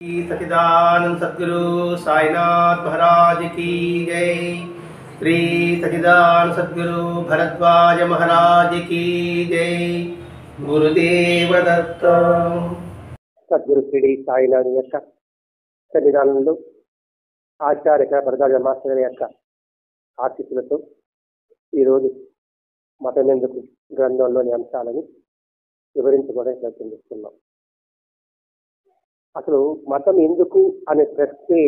सच्चिदानंद सद्गुरु साईनाथ महाराज की जय। श्री सच्चिदानंद सद्गुरु भरद्वाज महाराज की जय। गुरुदेव दत्त। సద్గురు శ్రీ సాయినాథ్ యొక్క సన్నిధానంలో ఆచార్య భరద్వాజ మాస్టర్ యొక్క ఆశీస్సులతో ఈరోజు మతమెందుకు గ్రంథంలోని అంశాలను వివరించుకోవడానికి ప్రయత్నం చేస్తున్నాం. అసలు మతం ఎందుకు అనే ప్రశ్నే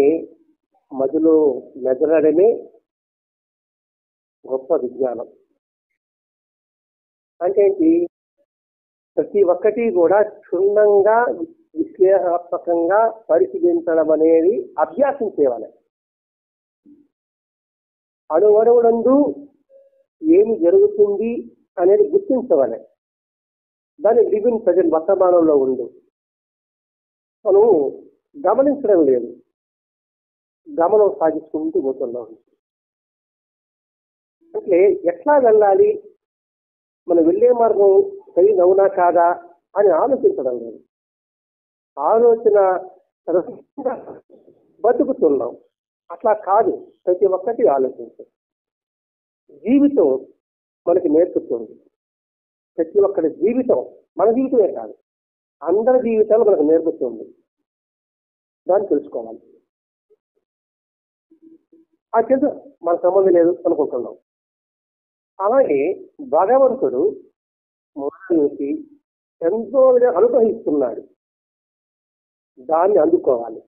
మదిలో మెదలడమే గొప్ప విజ్ఞానం. అంటే ఏంటి? ప్రతి ఒక్కటి కూడా క్షుణ్ణంగా విశ్లేషణాత్మకంగా పరిశీలించడం అనేది అభ్యాసం చేయాలి. అణువణువునందు ఏమి జరుగుతుంది అనేది గుర్తించవాలి. దాని లివింగ్ ప్రజెంట్ వర్తమానంలో ఉండు. మనం గమనించడం లేదు, గమనం సాగించుకుంటూ పోతున్నాం. అంటే ఎట్లా వెళ్ళాలి, మనం వెళ్ళే మార్గం సరి అవునా కాదా అని ఆలోచించడం లేదు. ఆలోచన బతుకుతున్నాం. అట్లా కాదు, ప్రతి ఒక్కటి ఆలోచించాలి. జీవితం మనకి నేర్పుతుంది. ప్రతి ఒక్కరి జీవితం, మన జీవితమే కాదు, అందరి జీవితాలు మనకు నేర్పుతుంది. దాన్ని తెలుసుకోవాలి. అది తెలుసు, మన సంబంధం లేదు అనుకుంటున్నాం. అలాగే భగవంతుడు మానవునికి ఎంతో అనుగ్రహిస్తున్నాడు, దాన్ని అందుకోవాలి.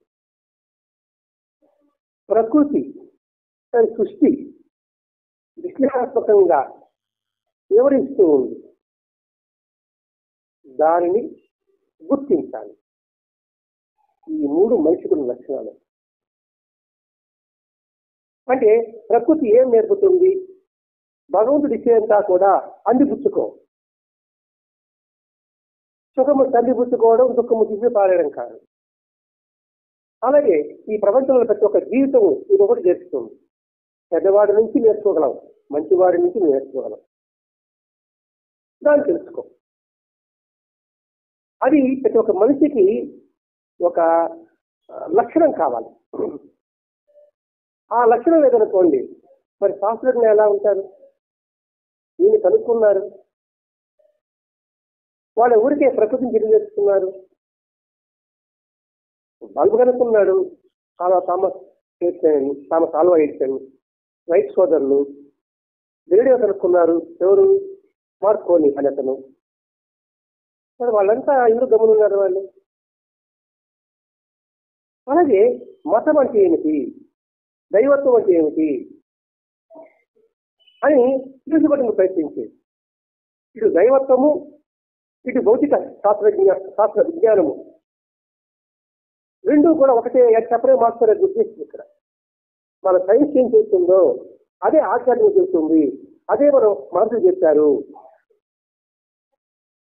ప్రకృతి సృష్టి విశ్లేషణాత్మకంగా వివరిస్తూ ఉంది, దానిని గుర్తించాలి. ఈ మూడు మనిషికున్న లక్షణాలు. అంటే ప్రకృతి ఏం నేర్పుతుంది? భగవంతుడి ఇచ్చేంతా కూడా అందిపుచ్చుకో. సుఖము అందిపుచ్చుకోవడం, దుఃఖము తీసి పారేయడం కాదు. అలాగే ఈ ప్రపంచంలో ప్రతి ఒక్క జీవితం ఇది ఒకటి చేస్తుంది. పెద్దవాడి నుంచి నేర్చుకోగలం, మంచివాడి నుంచి నేర్చుకోగలం. దాన్ని తెలుసుకో. అది ప్రతి ఒక్క మనిషికి ఒక లక్షణం కావాలి. ఆ లక్షణం లేదనుకోండి, మరి శాస్త్రజ్ఞులు ఎలా ఉంటారు? దీన్ని కనుక్కున్నారు, వాళ్ళ ఊరికే ప్రకృతిని తెలియజేస్తున్నారు. బల్బు కనుక్కున్నాడు థామస్ ఆల్వా ఎడిసన్, రైట్ సోదరులు. రేడియో కనుక్కున్నారు ఎవరు? మార్కోని అని అతను. మరి వాళ్ళంతా ఎందుకు గమనున్నారు వాళ్ళు? అలాగే మతం అంటే ఏమిటి, దైవత్వం అంటే ఏమిటి అని తెలుసుకోవడానికి ప్రయత్నించేది. ఇటు దైవత్వము, ఇటు భౌతిక శాస్త్ర విజ్ఞానము రెండు కూడా ఒకటే చెప్పడే మాత్రమే గుర్తిస్తుంది. ఇక్కడ మన సైన్స్ ఏం చేస్తుందో అదే ఆచార్యం చేస్తుంది, అదే మనం మనుషులు చెప్పారు.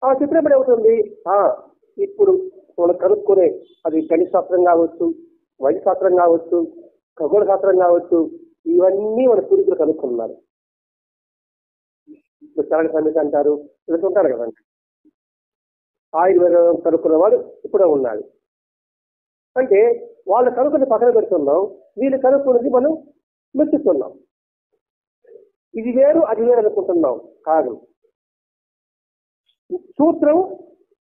ఆ చెప్పినప్పుడు ఏమవుతుంది? ఇప్పుడు మనం కనుక్కునే అది గణిత శాస్త్రం కావచ్చు, వైద్య శాస్త్రం కావచ్చు, ఖగోళ శాస్త్రం కావచ్చు, ఇవన్నీ మన పూర్వీకులు కనుక్కున్నారు. చరణ సంహిత అంటారు, తెలుసుకుంటారు కదండి. ఆయుర్వేదం కనుక్కున్నవాడు ఇప్పుడే ఉన్నాడు. అంటే వాళ్ళు కనుక్కుని పక్కన పెడుతున్నాం, వీళ్ళు కనుక్కున్నది మనం మెచ్చుతున్నాం. ఇది వేరు అది వేరు అనుకుంటున్నాం. కాదు, సూత్రం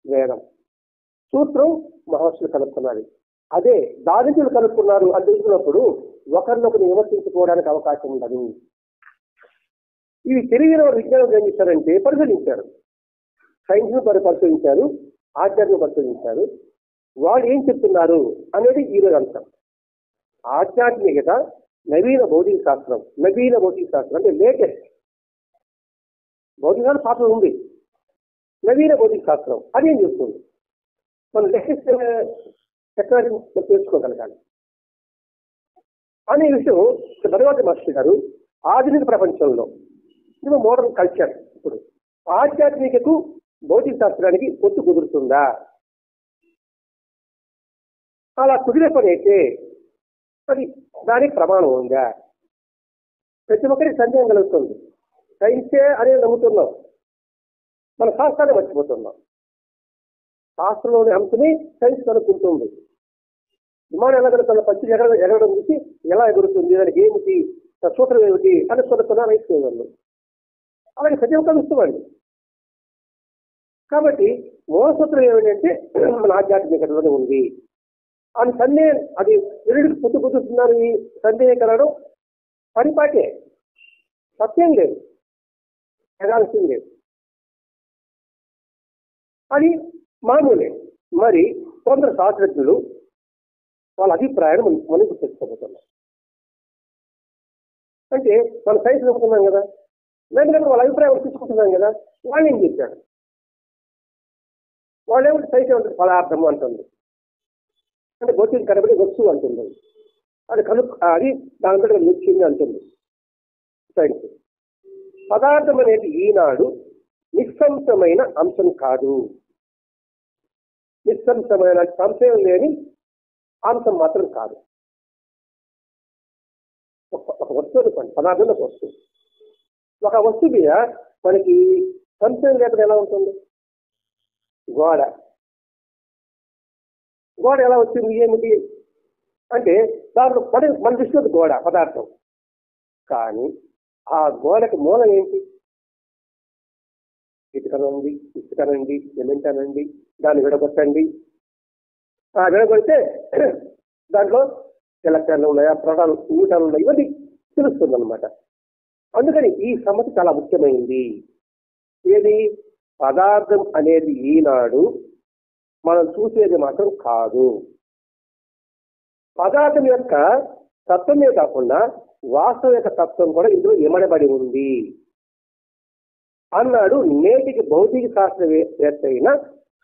వేదం, సూత్రం మహర్షులు కనుక్కున్నది. అదే దారిద్రులు కనుక్కున్నారు అని తెలుసుకున్నప్పుడు ఒకరినొకరు విమర్శించుకోవడానికి అవకాశం ఉండదు. ఇవి తెలియని వారు విజ్ఞానం ఏం చేశారంటే పరిశీలించారు, సైన్స్ ను పరిశోధించారు, ఆధ్యాత్మిక పరిశోధించారు. వాళ్ళు ఏం చెప్తున్నారు అనేది ఈరోజు అంశం. ఆధ్యాత్మికత, నవీన భౌతిక శాస్త్రం. నవీన భౌతిక శాస్త్రం అంటే లేటెస్ట్. భౌతిక శాస్త్రం ఉంది, నవీన భౌతిక శాస్త్రం అదేం చెప్తుంది? మనం లేటెస్ట్ టెక్నాలజీ తెలుసుకోగలగాలి అనే విషయం భరద్వాజ మాస్టర్ గారు ఆధునిక ప్రపంచంలో, ఇది మోడర్న్ కల్చర్, ఇప్పుడు ఆధ్యాత్మికకు భౌతిక శాస్త్రానికి పొత్తు కుదురుతుందా? అలా కుదిరే పని అయితే అది దానికి ప్రమాణం ఉందా? ప్రతి ఒక్కరికి సందేహం కలుగుతుంది. సైన్సే అనేది నమ్ముతున్నాం, మన శాస్త్రాన్ని మర్చిపోతున్నాం. శాస్త్రంలోని అంశమే సైన్స్ కనుక్కుంటుంది. విమానం ఎలాగలుగుతున్న పంచి ఎగరడం చూసి ఎలా ఎగురుతుంది, దానికి ఏమిటి సూత్రం ఏమిటి అని కొన్న రైతులు. అలాగే ప్రతి ఒక్కరు ఇష్టమండి. కాబట్టి మూలసూత్రం ఏమిటంటే మన ఆధ్యాత్మికతలోనే ఉంది అని అది ఎరుడికి పొద్దుతున్నారని సందేహకరడం పరిపాటే, సత్యం లేదు, ఎగాల్సింది లేదు, అది మామూలే. మరి కొందరు శాస్త్రజ్ఞులు వాళ్ళ అభిప్రాయాన్ని మనకు తెలుసుకోబోతున్నారు. అంటే మన సైన్స్ నమ్ముతున్నాం కదా, లేదంటే వాళ్ళ అభిప్రాయం తీసుకుంటున్నాం కదా, వాళ్ళు ఏం చెప్పారు? వాళ్ళేమిటి సైన్స్ ఏమంటారు? పదార్థము అంటుంది, అంటే భౌతిక కనబడి వస్తువు అంటుంది, అది అది దాంతో నిలిచింది అంటుంది సైన్స్. పదార్థం అనేది ఈనాడు నిస్సంశమైన అంశం కాదు, నిస్సంశమైన సంశయం లేని అంశం మాత్రం కాదు. ఒక వస్తువు అనుకోండి, పదార్థంలో ఒక వస్తువు, ఒక వస్తువు మీద మనకి సంశయం లేకుండా ఎలా ఉంటుంది? గోడ ఎలా వచ్చింది, ఏమిటి అంటే దాంట్లో మన దృష్టిలో గోడ పదార్థం, కానీ ఆ గోడకి మూలం ఏంటి? ఇటుకనండి, ఇసుకనండి, సిమెంట్ అనండి, దాన్ని విడగొట్టండి. ఆ విడగొడితే దాంట్లో ఎలక్ట్రాన్లు ఉన్నాయా, ప్రోటాన్లు, న్యూట్రాన్లు ఉన్నాయి, ఇవన్నీ తెలుస్తుంది అనమాట. అందుకని ఈ సమస్య చాలా ముఖ్యమైనది. ఏది? పదార్థం అనేది ఈనాడు మనం చూసేది మాత్రం కాదు. పదార్థం యొక్క తత్వమే కాకుండా వాస్తవ యొక్క తత్వం కూడా ఇందులో ఇమడబడి ఉంది అన్నాడు నేటికి భౌతిక శాస్త్రవేత్త అయిన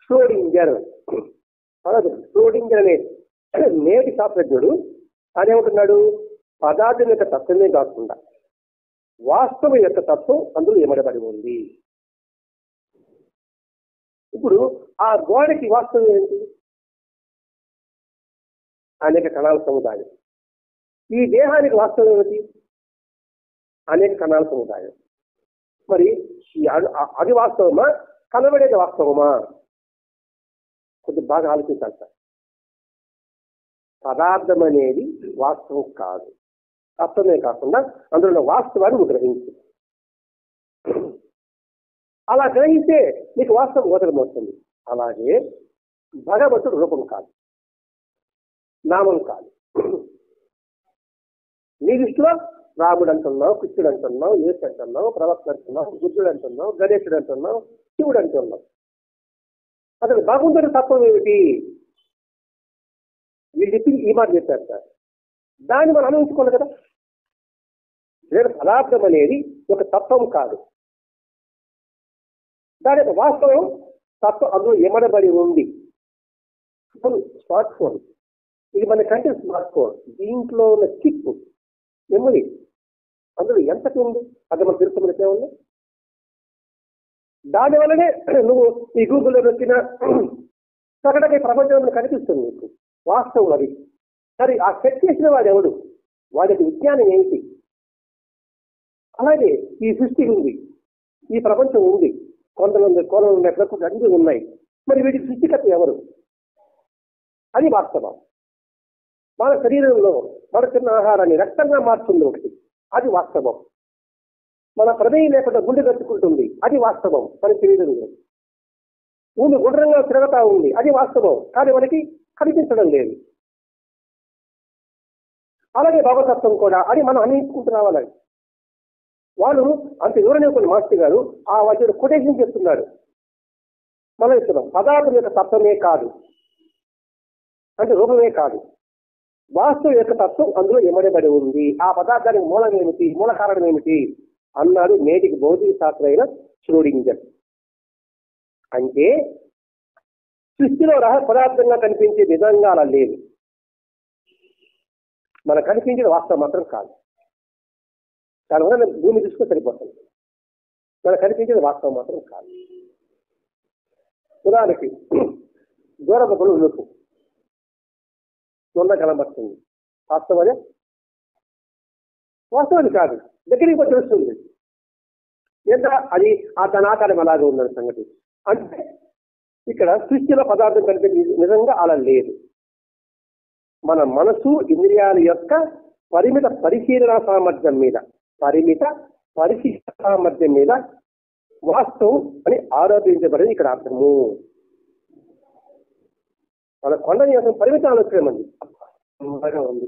ష్రోడింగర్. ష్రోడింగర్ అనే నేటి శాస్త్రజ్ఞుడు అదేమంటున్నాడు? పదార్థం యొక్క తత్వమే కాకుండా వాస్తవం యొక్క తత్వం అందులో ఇమడబడి ఉంది. ఇప్పుడు ఆ గోడకి వాస్తవం ఏంటి? అనేక కణాల సముదాయం. ఈ దేహానికి వాస్తవం ఏమిటి? అనేక కణాల సముదాయం. మరి అది వాస్తవమా, కనబడేది వాస్తవమా? కొద్దిగా బాగా ఆలోచించాలి సార్. పదార్థం అనేది వాస్తవం కాదు, తత్వమే కాకుండా అందులో వాస్తవాన్ని గ్రహించు. అలా గ్రహిస్తే నీకు వాస్తవం గోచరమవుతుంది. అలాగే భగవంతుడు రూపం కాదు, నామం కాదు. నీ దృష్టిలో రాముడు అంటున్నావు, కృష్ణుడు అంటున్నావు, యేసు అంటున్నావు, ప్రవక్త అంటున్నావు, బుద్ధుడు అంటున్నావు, గణేశుడు అంటున్నావు, శివుడు అంటున్నావు. అసలు భగవంతుడి తత్వం ఏమిటి? వీళ్ళు చెప్పి ఈ మాట చెప్పారు సార్, దాన్ని మనం అనుభవించుకోవాలి కదా. లేదు, పదార్థం అనేది ఒక తత్వం కాదు, దాని యొక్క వాస్తవం తత్వం అందులో ఎమడబడి ఉంది. స్మార్ట్ ఫోన్, ఇది మన కంటే స్మార్ట్ ఫోన్, దీంట్లో ఉన్న చిప్ మెమరీ అందులో ఎంతటి ఉంది అది మనం తెలుసుకున్నట్టే ఉంది. దానివల్లనే నువ్వు ఈ గూగుల్లో వచ్చిన సగటకి ప్రపంచంలో కనిపిస్తుంది నీకు వాస్తవం అది. మరి ఆ సెట్ చేసిన వాడు ఎవడు? వాడికి విజ్ఞానం ఏంటి? అలాగే ఈ సృష్టి ఉంది, ఈ ప్రపంచం ఉంది, కొంతమంది కోణం ఉన్నాయి, ప్రకృతి అన్ని ఉన్నాయి. మరి వీటి సృష్టికర్త ఎవరు? అది వాస్తవం. మన శరీరంలో మన తిన్న ఆహారాన్ని రక్తంగా మార్చుంది ఒకటి, అది వాస్తవం. మన ప్రమేయం లేకుండా గుండె కట్టుకుంటుంది, అది వాస్తవం మన శరీరంలో. భూమి గుండ్రంగా తిరగతా ఉంది, అది వాస్తవం, కానీ మనకి కనిపించడం లేదు. అలాగే భగవతత్వం కూడా, అది మనం అన్వయించుకుంటూ రావాలని. వాళ్ళు అంత వివరణ కొన్ని మాస్టర్ గారు ఆ వాటి కొటేషన్ చెప్తున్నాడు. మనం ఇస్తున్నాం పదార్థం యొక్క తత్వమే కాదు అంటే రూపమే కాదు, వాస్తవం యొక్క తత్వం అందులో ఎమడబడి ఉంది. ఆ పదార్థానికి మూలం ఏమిటి, మూల కారణం ఏమిటి అన్నాడు నేటికి భౌతిక శాస్త్రం అయిన ష్రోడింగర్. అంటే సృష్టిలో పదార్థంగా కనిపించే విధంగా అలా లేదు, మనకు కనిపించేది వాస్తవం మాత్రం కాదు. దానివల్ల భూమి దృష్టిలో సరిపోతుంది, మనకు కనిపించేది వాస్తవం మాత్రం కాదు. ఉదాహరణకి దూరపు ఉలుపు దొండ కనబడుతుంది, వాస్తవమే? వాస్తవాన్ని కాదు, దగ్గరికి పోయి తెలుస్తుంది. ఎంత అది తన ఆకారం అలాగే ఉందన్న సంగతి. అంటే ఇక్కడ సృష్టిలో పదార్థం కనిపించే నిజంగా అలా లేదు. మన మనసు ఇంద్రియాల యొక్క పరిమిత పరిశీలన సామర్థ్యం మీద వాస్తవం అని ఆరోపించబడింది ఇక్కడ అర్థము. మన కొండని అసలు పరిమిత ఆలోచన ఉంది.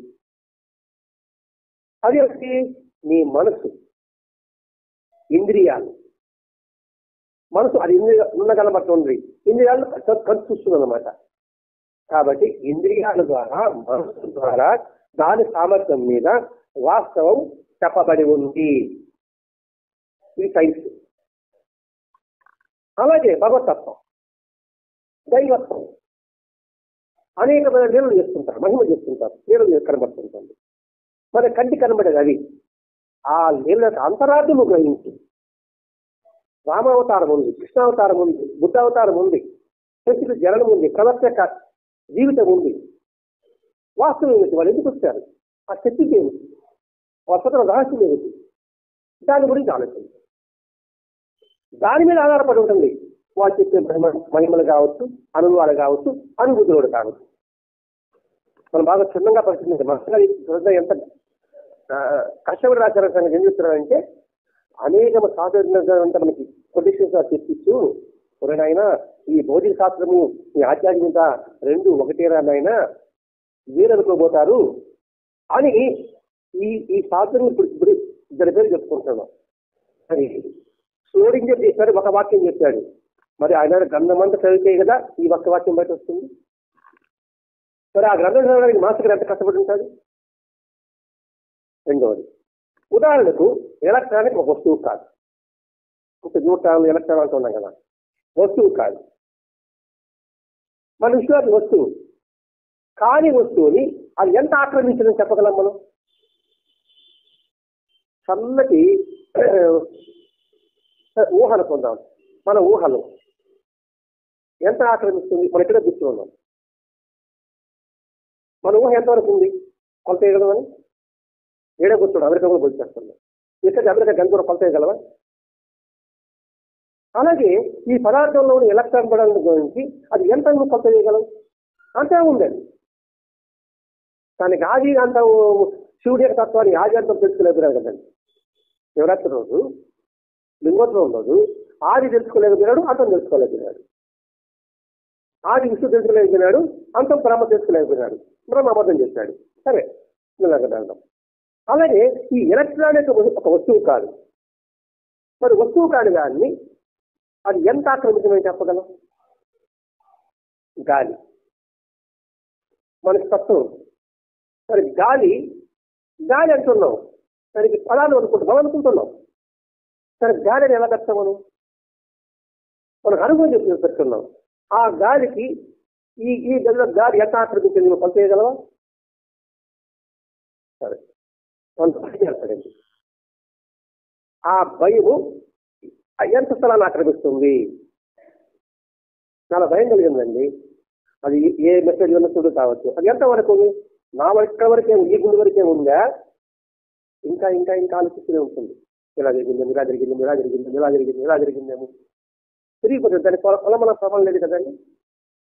అది ఒకటి నీ మనసు, ఇంద్రియాలు. మనసు అది ఉండగల బట్టి ఉంది, ఇంద్రియాలు ఖర్చు చూస్తుంది అన్నమాట. కాబట్టి ఇంద్రియాల ద్వారా, మనసు ద్వారా దాని సామర్థ్యం మీద వాస్తవం చెప్పబడి ఉంది. ఇది సైన్స్. అలాగే భగవతత్వం, దైవత్వం అనేకమైన లీలలు చేస్తుంటారు, మహిమ చేస్తుంటారు, లీలలు కనబడుతుంటుంది. మరి కంటి కనబడేది అవి. ఆ లీలకు అంతరార్థము గ్రహించి రామావతారం ఉంది, కృష్ణావతారం ఉంది, బుద్ధావతారం ఉంది, శక్తికి జననం ఉంది, ప్రవర్తక జీవితం ఉంది. వాస్తవం ఏమిటి? వాళ్ళు ఎందుకు వచ్చారు? ఆ శక్తికి ఏమిటి? ఆ స్వతంత్ర రహస్యం ఏమిటి? దాని గురించి ఆలోచించారు. దాని మీద ఆధారపడి ఉంటుంది వాళ్ళు చెప్పే మహిమలు కావచ్చు, అనుభవాలు కావచ్చు, అనుభూతులు కావచ్చు. మనం బాగా క్షుణ్ణంగా పరిశీలించాం. మనసుగా ఎంత కష్టపడి రాశారు సంగతి ఏం చెప్తున్నారంటే, అనేక సాధారణంగా మనకి కొటేషన్స్ తెప్పిస్తూ, ఎవరైనా ఈ భౌతిక శాస్త్రము, ఈ ఆధ్యాత్మికత రెండు ఒకటేరా నాయన వీరనుకోబోతారు అని ఈ శాస్త్రం ఇప్పుడు ఇద్దరి పేరు చెప్పుకుంటున్నాం. మరి స్లోడింగ్ చేశాడు, ఒక వాక్యం చెప్పాడు. మరి ఆయన గ్రంథమంతా చదివితే కదా ఈ ఒక్క వాక్యం బయట వస్తుంది. సరే, ఆ గ్రంథం చదవడానికి మాస్టర్ ఎంత కష్టపడి ఉంటాడు? రెండవది, ఉదాహరణకు ఎలక్ట్రానిక్ ఒక వస్తువు కాదు. న్యూట్రాన్, ఎలక్ట్రాన్ అంటున్నాం కదా, వస్తువు కాదు. మన విశ్వాసం వస్తువు కాని వస్తువుని అది ఎంత ఆక్రమించిందని చెప్పగలం మనం? సన్నటి ఊహలు పొందాం. మన ఊహలు ఎంత ఆక్రమిస్తుంది? మనం ఎక్కడ కూర్చున్నాం. మన ఊహ ఎంతవరకు ఉంది? కొలత వేయగలమని ఏడే కూర్చోడు, అమెరికా కూడా పోల్చేస్తున్నాం. ఇక్కడ అమెరికా గంట కూడా కొలత వేయగలవా? అలాగే ఈ పదార్థంలోని ఎలక్ట్రాన్ పదార్థం గురించి అది ఎంత కొలత వేయగలం? అంతే ఉందండి. దానికి ఆది అంత శివుడి యొక్క తత్వాన్ని ఆది అంతం తెలుసుకోలేకపోయినాడు కదండి. శివరాత్రి రోజు, లింగోత్సవం రోజు ఆది తెలుసుకోలేకపోయినాడు, అంతం తెలుసుకోలేకపోయినాడు. ఆది విష్ణు తెలుసుకోలేకపోయినాడు, అంతం బ్రహ్మ తెలుసుకోలేకపోయినాడు. బ్రహ్మ అబద్ధం చేశాడు. సరే, అంటాం. అలాగే ఈ ఎలక్ట్రానిక్ ఒక వస్తువు కాదు. మరి వస్తువు కాని దాన్ని అది ఎంత ఆక్రమించమని చెప్పగలం? గాలి మనకి తత్వం. మరి గాలి అంటున్నాం, దానికి పదాలు మనం అనుకుంటున్నాం. సరే, గాలిని ఎలా పెడతామను? మనకు అనుభవం చెప్పి పెడుతున్నాం. ఆ గాలికి ఈ గదిలో గాలి ఎంత ఆక్రమించింది మనం కొలత చేయగలవా? సరే, కొంత భయం ఏర్పడింది. ఆ భయము ఎంత స్థలాన్ని ఆక్రమిస్తుంది? చాలా భయం కలిగిందండి. అది ఏ మెసేజ్ ఉన్న చూడు కావచ్చు. అది ఎంతవరకు ఉంది? నా వరకే, ఈ గుండె వరకే ఉందా? ఇంకా ఇంకా ఇంకా ఆలోచిస్తూనే ఉంటుంది. ఇలా జరిగిందేమో, ఇలా జరిగిందేమో, ఇలా జరిగిందేమో, ఇలా జరిగింది, ఇలా జరిగిందేమో తిరిగిపోతుంది. దాని కొలమన ప్రభావం లేదు కదండి.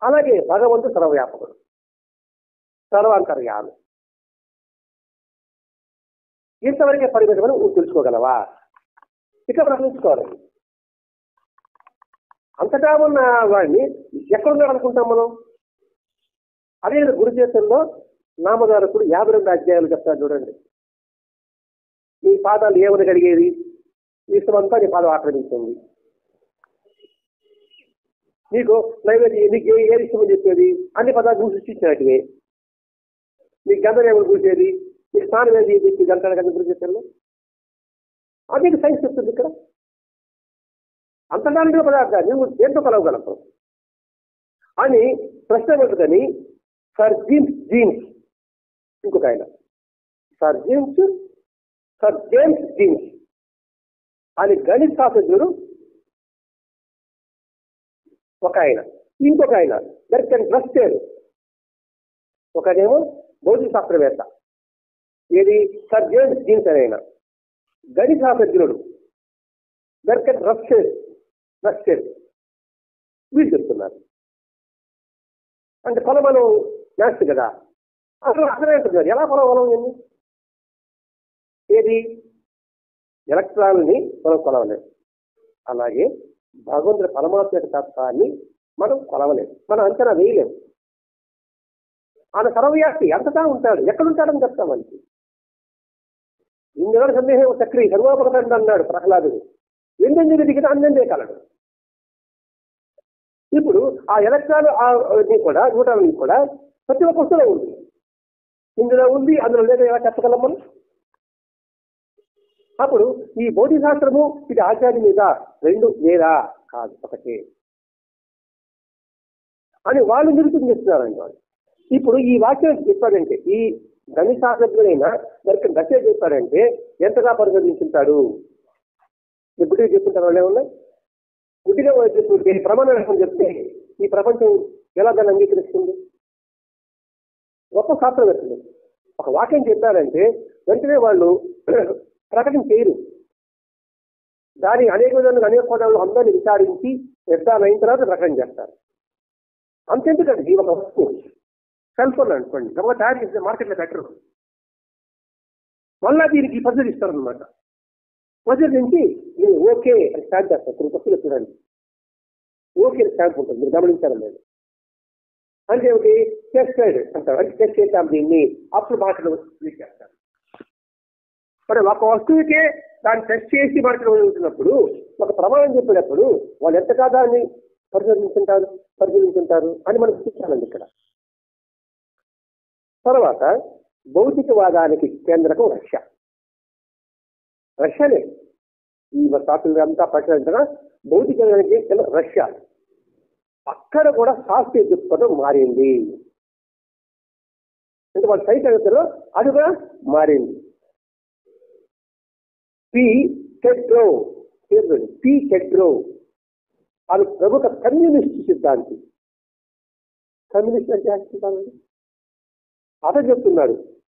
అలాగే భగవంతుడు సర్వవ్యాపకుడు, సర్వాంతర్యాలు. ఇంతవరకే పరిమితమని నువ్వు తెలుసుకోగలవా? ఇక ప్రశ్నించుకోవాలి. అంతటా ఉన్న వాడిని ఎక్కడున్నాడు అనుకుంటాం మనం? అదే గురుచేతంలో నామధారకుడు 52 అధ్యాయాలు చెప్తాడు చూడండి. నీ పాదాలు ఏమని కడిగేది? విశ్వమంతా నీ పాదం ఆక్రమించింది. నీకు నైవేద్యం, నీకు ఏ విషయం చెప్పేది? అన్ని పదార్థాలు సృష్టించినట్టువే. నీకు గంధం ఏమని కూర్చేది? నీకు స్నానం ఏది చెప్పి గంటల గంట గురుచేతంలో అదే సైన్స్ చెప్తుంది. ఇక్కడ అంతటానికి పదార్థాన్ని నువ్వు దేంతో కలవగలవు అని ప్రశ్న పెట్టుకొని సర్ జేమ్స్ ఇంకొక ఆయన, సర్ జేమ్స్ జీన్స్ అని గణిత శాస్త్రజ్ఞుడు ఒక ఆయన, ఇంకొక ఆయన దర్శన్ రస్టేర్, ఒకనేమో భౌతిక శాస్త్రవేత్త. ఏది? సర్ జేమ్స్ జీన్స్ అని ఆయన గణిత శాస్త్రజ్ఞుడు దర్శన్ రస్టేర్ వీళ్ళు చెప్తున్నారు. అంటే కొలమను మ్యాథ్స్ కదా, అసలు అసలే అంటున్నారు ఎలా కొలవలం ఏంది? ఏది ఎలక్ట్రాన్ని మనం కొలవలేము. అలాగే భగవంతుడి పరమాత్మ యొక్క తత్వాన్ని మనం కొలవలేము, మనం అంచనా వేయలేము. ఆయన సర్వవ్యాప్తి అంతటా ఉంటాడు, ఎక్కడుంటాడని చెప్తాం మనకి. ఇందులో సందేహం చక్రి సర్వోపకటండి అన్నాడు ప్రహ్లాదుడు. ఎందెందు వెతికితే అందందే కలడు. ఇప్పుడు ఆ ఎలక్ట్రాన్ కూడా న్యూట్రాన్ కూడా ప్రతి ఒక్క వస్తువులో ఉంది. ఇందులో ఉంది, అందులో లేదా ఎలా చెప్పగలం మనం? అప్పుడు ఈ భౌతిక శాస్త్రము ఇది ఆధ్యాత్మిక రెండు వేరా కాదు, ఒకటే అని వాళ్ళు నిరూపించేస్తున్నారండి వాళ్ళు. ఇప్పుడు ఈ వాక్యం చెప్పాడంటే, ఈ గణిశాస్త్రజ్ఞుడైన దానికి దశ చెప్పాడంటే ఎంతగా పరిశోధించుంటాడు? గుడ్డిగా చెప్తుంటారు వాళ్ళు. ఏమన్నా గుడ్డిగా చెప్తుంటే ప్రమాణం చెప్తే ఈ ప్రపంచం ఎలా దాన్ని అంగీకరిస్తుంది? గొప్ప శాస్త్రవేత్తలు ఒక వాక్యం చెప్పారంటే వెంటనే వాళ్ళు ప్రకటన చేయరు. దాని అనేక విధాలుగా అనేక కోణాలు అందరినీ విచారించి నిర్ధారణ అయిన తర్వాత ప్రకటన చేస్తారు. అంతెందుకండి, ఒక వస్తువు సెల్ ఫోన్ అనుకోండి, గొప్ప తయారు చేస్తే మార్కెట్లో పెట్టరు, మళ్ళా దీనికి పరిశీలిస్తారు అనమాట. పరిశీలించి నేను ఓకే అని స్టాంప్ చేస్తారు. కొన్ని వస్తువులు చూడండి, ఓకే స్టాంప్ ఉంటుంది, మీరు గమనించారు లేదు అంటే ఏమిటి? టెస్టెడ్ అంటారు, అంటే టెస్ట్ చేస్తాం దీన్ని, అప్పుడు మార్కెట్లో చేస్తారు. మరి ఒక వస్తువుకే దాన్ని టెస్ట్ చేసి మార్కెట్లో వదులుతున్నప్పుడు, ఒక ప్రమాణం చెప్పేటప్పుడు వాళ్ళు ఎంతగా దాన్ని పరిశీలించుంటారు అని మనం చూపించాలండి ఇక్కడ. తర్వాత భౌతికవాదానికి కేంద్రకం రష్యా. రష్యానే ఈ శాస్త్రం అంతా ప్రకటించిన భౌతికవాదానికి కేంద్రం రష్యా. అక్కడ కూడా శాస్త్రీయ దృక్పథం మారింది. అంటే వాళ్ళ సైన్స్ అది కూడా మారింది. పి కెడ్రో అది ప్రముఖ కమ్యూనిస్ట్ సిద్ధాంతి. కమ్యూనిస్ట్ అంటే ఆశిస్తానండి అతను చెప్తున్నాడు,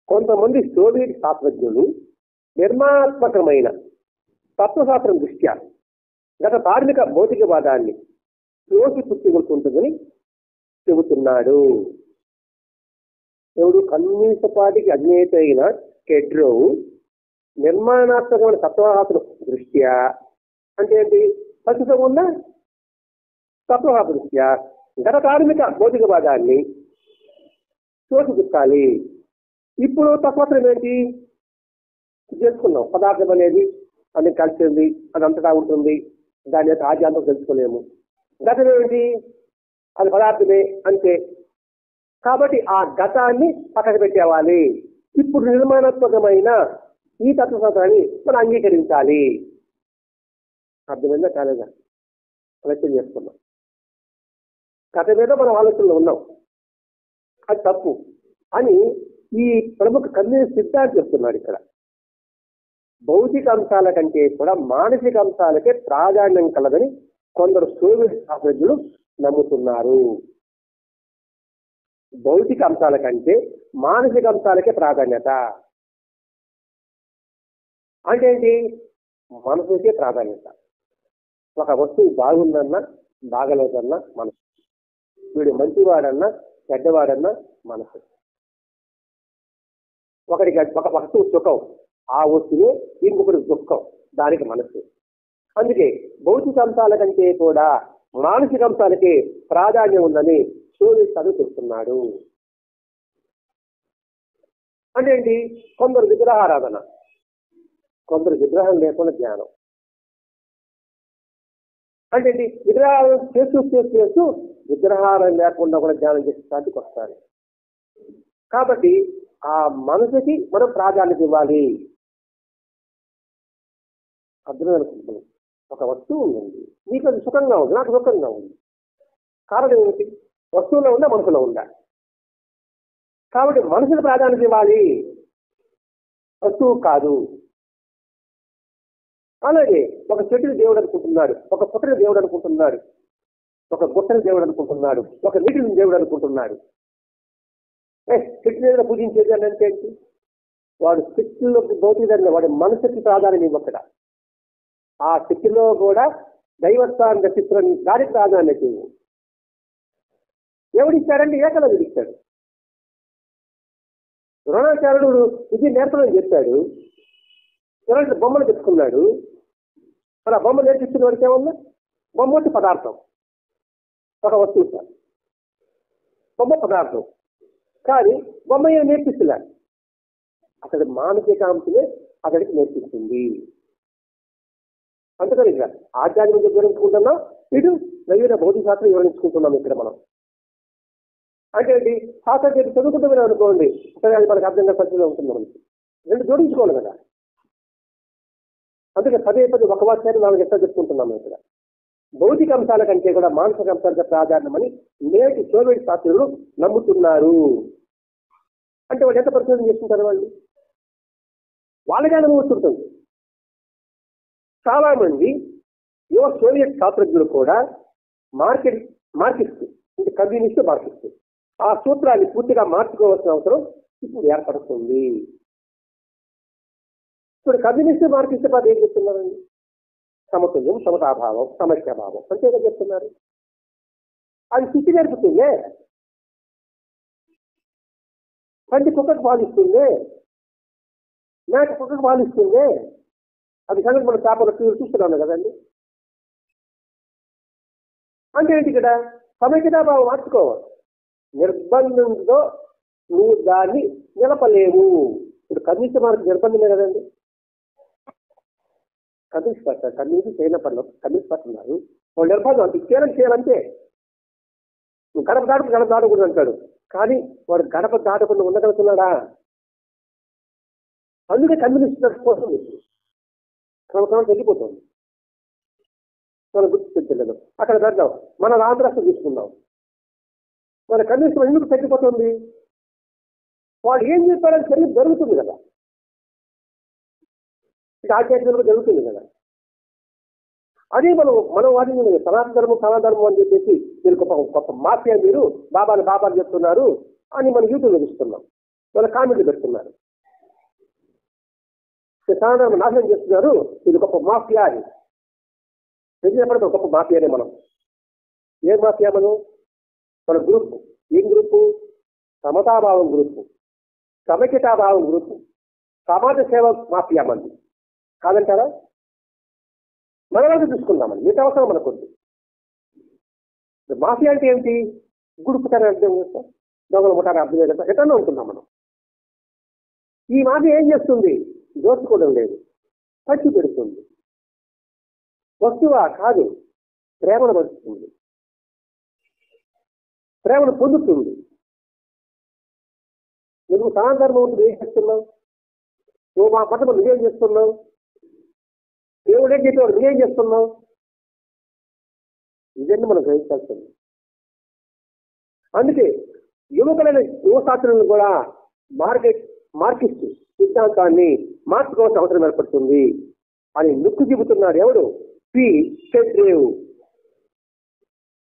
కొంతమంది సోవియట్ శాస్త్రజ్ఞులు నిర్మాణాత్మకమైన తత్వశాస్త్రం దృష్ట్యా గత ధార్మిక భౌతికవాదాన్ని పుచ్చుకుంటుందని చెబుతున్నాడు. ఎవడు? కమ్యూనిస్ట్ పార్టీకి అధినేత అయిన కెడ్రో నిర్మాణాత్మకమైన తత్వశాస్త్రం దృష్ట్యా అంటే ఏంటి? ప్రస్తుతం ఉన్న తత్వశాస్త్ర దృష్ట్యా గత ధార్మిక భౌతికవాదాన్ని తోసిపుచ్చాలి. ఇప్పుడు తత్వశాస్త్రం ఏంటి తెలుసుకున్నాం, పదార్థం అనేది అన్ని కలిసింది, అది అంతటా ఉంటుంది, దాని యొక్క ఆద్యాంతం తెలుసుకోలేము. గతం ఏమిటి? అది పదార్థమే అంతే. కాబట్టి ఆ గతాన్ని పక్కన పెట్టేవాలి. ఇప్పుడు నిర్మాణాత్మకమైన ఈ తత్వశాస్త్రాన్ని మనం అంగీకరించాలి. అర్థమైందా కాలేదా? ప్రయత్నం చేస్తున్నాం. గత మీద మనం ఆలోచనలో ఉన్నాం, అది తప్పు అని ఈ ప్రముఖ కమ్యూనిస్ట్ సిద్ధాంతం చెప్తున్నాడు ఇక్కడ. భౌతిక అంశాల కంటే కూడా మానసిక అంశాలకే ప్రాధాన్యం కలదని కొందరు సోవియట్ శాస్త్రజ్ఞులు నమ్ముతున్నారు. భౌతిక అంశాల కంటే మానసిక అంశాలకే ప్రాధాన్యత అంటే ఏంటి? మనసుకే ప్రాధాన్యత. ఒక వస్తువు బాగుందన్నా బాగలేదన్నా మనసు, వీడు మంచివాడన్నా చెడ్డవాడన్నా మనసు. ఒకడికి ఒక వస్తువు సుఖం, ఆ వస్తువే ఇంకొకటి దుఃఖం, దానికి మనసు. అందుకే భౌతిక అంశాల కంటే కూడా మానసిక అంశాలకే ప్రాధాన్యం ఉందని సోవియట్ చెప్తున్నాడు. అంటే ఏంటి? కొందరు విగ్రహారాధన, కొందరు విగ్రహం లేకుండా జ్ఞానం. అంటే ఏంటి? విగ్రహాలు చేస్తూ విగ్రహారం లేకుండా కూడా జ్ఞానం చేసే స్థాయికి వస్తారు. కాబట్టి ఆ మనసుకి మనం ప్రాధాన్యత ఇవ్వాలి. అర్థం అనుకుంటున్నాం. ఒక వస్తువు ఉంది, నీకు అది సుఖంగా ఉంది, నాకు దుఃఖంగా ఉంది. కారణం ఏమిటి? వస్తువులో ఉందా మనసులో ఉందా? కాబట్టి మనసుకు ప్రాధాన్యత ఇవ్వాలి, వస్తువు కాదు. అలాగే ఒక చెట్టుని దేవుడు అనుకుంటున్నాడు, ఒక పుట్టని దేవుడు అనుకుంటున్నాడు, ఒక గుట్టని దేవుడు అనుకుంటున్నాడు, ఒక నీటిని దేవుడు అనుకుంటున్నాడు. చెట్టు మీద పూజించేది అని అంటే ఏంటి? వాడు చెట్టులో భౌతికంగా వాడి మనసుకి ప్రాధాన్యం ఇవ్వక్కడ. ఆ చెట్టులో కూడా దైవత్వాన్ని దర్శిస్తున్న దానికి ప్రాధాన్యత ఇవ్వు. ఎవడిస్తాడంటే ఏకలవ్యుడు ఇస్తాడు. ద్రోణాచార్యుడు ఇది నేర్పడని చెప్పాడు. ఇలాంటి బొమ్మలు తెచ్చుకున్నాడు. మరి ఆ బొమ్మ నేర్పించిన వాడికి ఏమన్నా? బొమ్మ వచ్చి పదార్థం, ఒక వస్తువు సార్, బొమ్మ పదార్థం. కానీ బొమ్మ ఏం నేర్పిస్తున్నాడు? అతడి మానసిక అంశమే అతడికి నేర్పిస్తుంది. అందుకని ఇక్కడ ఆధ్యాత్మిక వివరించుకుంటున్నాం, ఇటు నవీన భౌతిక శాస్త్రం వివరించుకుంటున్నాం. ఇక్కడ మనం అంటే ఏంటి? శాస్త్రం చెప్పి చదువుకుంటామని అనుకోండి, సరే అది మనకు అర్థంగా పరిస్థితిలో ఉంటుంది. మనకి రెండు జోడించుకోవాలి కదా. అందుకే పదే పదే ఒక వాక్యాన్ని 4 ఎట్లా చెప్పుకుంటున్నాము. ఇక్కడ భౌతిక అంశాల కంటే కూడా మానసిక అంశాలకు ప్రాధాన్యమని నేటి సోవియట్ శాస్త్రులు నమ్ముతున్నారు. అంటే వాళ్ళు ఎంత పరిశోధన చేసుకుంటారు? వాళ్ళకే అనుభూతి ఉంటుంది. చాలా మంది యువ సోవియట్ శాస్త్రజ్ఞులు కూడా మార్కిస్ట్ అంటే కమ్యూనిస్ట్ మార్కిస్ట్ ఆ సూత్రాన్ని పూర్తిగా మార్చుకోవాల్సిన అవసరం ఇప్పుడు ఏర్పడుతుంది. ఇప్పుడు కమ్యూనిస్ట్ మార్కిస్ట్ పార్టీ ఏం చెప్తున్నారండి? సమతుల్యం, సమతాభావం, సమస్యాభావం అంతేగా చెప్తున్నారు. అది శిక్షి నేర్పుతుందే, పంది కుక్కకు పాలిస్తుందే, మేక కుక్కకు పాలిస్తుందే. అది సంగతి మన చేపల చూస్తున్నాను కదండి. అంటే ఏంటి? ఇక్కడ సమైక్యతాభావం మార్చుకోవాలి. నిర్బంధంతో నువ్వు దాన్ని నిలపలేవు. ఇప్పుడు కమ్యూనిస్ట్ మార్కు నిర్బంధమే కదండి. కమ్యూనిస్ట్ పార్టీ కమ్యూనిస్ట్ చేయనప్పట్లో కమ్యూనిస్ట్ పార్టీ ఉన్నారు, వాళ్ళు నిర్బంధం అంటే చేయాలంటే నువ్వు గడప దాటకూడదు అంటాడు. కానీ వాడు గడప దాటకుండా ఉండగలుగుతున్నాడా? అందుకే కమ్యూనిస్ట్ కోసం క్రమక్రమం తగ్గిపోతుంది. మనం గుర్తించలేదు. అక్కడ పెడదాం, మన ఆంధ్ర రాష్ట్రం తీసుకుందాం. మన కమ్యూనిస్ట్ ఎందుకు తగ్గిపోతుంది? వాడు ఏం చెప్పాడని సరిగ్గా జరుగుతుంది కదా, ఇక ఆధ్యాత్మికంగా జరుగుతుంది కదా. అదే మనం వాటిని సనాతన ధర్మం అని చెప్పేసి మీరు గొప్ప మాఫియా, మీరు బాబాలు చెప్తున్నారు అని మనం యూట్యూబ్లో చూస్తున్నాం, మన కామెంట్లు పెడుతున్నారు. సనాతన నాశనం చేస్తున్నారు, ఇది గొప్ప మాఫియా అని తెలిసినప్పుడు గొప్ప మాఫియానే మనం. ఏ మాఫియా? మన గ్రూప్ ఏం గ్రూపు? సమతాభావం గ్రూపు, సమైక్యతాభావం గ్రూపు, సమాజ సేవ మాఫియా మంది కాదంటారా? మన వాళ్ళు చూసుకుందామని మీకు అవసరం మనకుంది. మాఫియా అంటే ఏమిటి? గుడుపుతారని అర్థం చేస్తా, దొంగలు ముఠారు అర్థం చేస్తా, ఎట్లా ఉంటున్నాం మనం. ఈ మాఫియా ఏం చేస్తుంది? దోచుకోవడం లేదు, ఖర్చు పెడుతుంది. వస్తువా? కాదు, ప్రేమను పంచుతుంది, ప్రేమను పొందుతుంది. నువ్వు సనాతనం ఉంటుంది ఏం చేస్తున్నావు? నువ్వు మా మతం నువ్వేం చేస్తున్నావు? దేవుడే చెప్పేవాడు నువ్వేం చేస్తున్నావు? ఇవన్నీ మనం గ్రహించాల్సింది. అందుకే యువకులైన యువశాస్త్రులను కూడా మార్కిస్ట్ సిద్ధాంతాన్ని మార్చుకోవాల్సిన అవసరం ఏర్పడుతుంది అని నొక్కి చెబుతున్నాడు. ఎవడు? పి కెట్రేవ్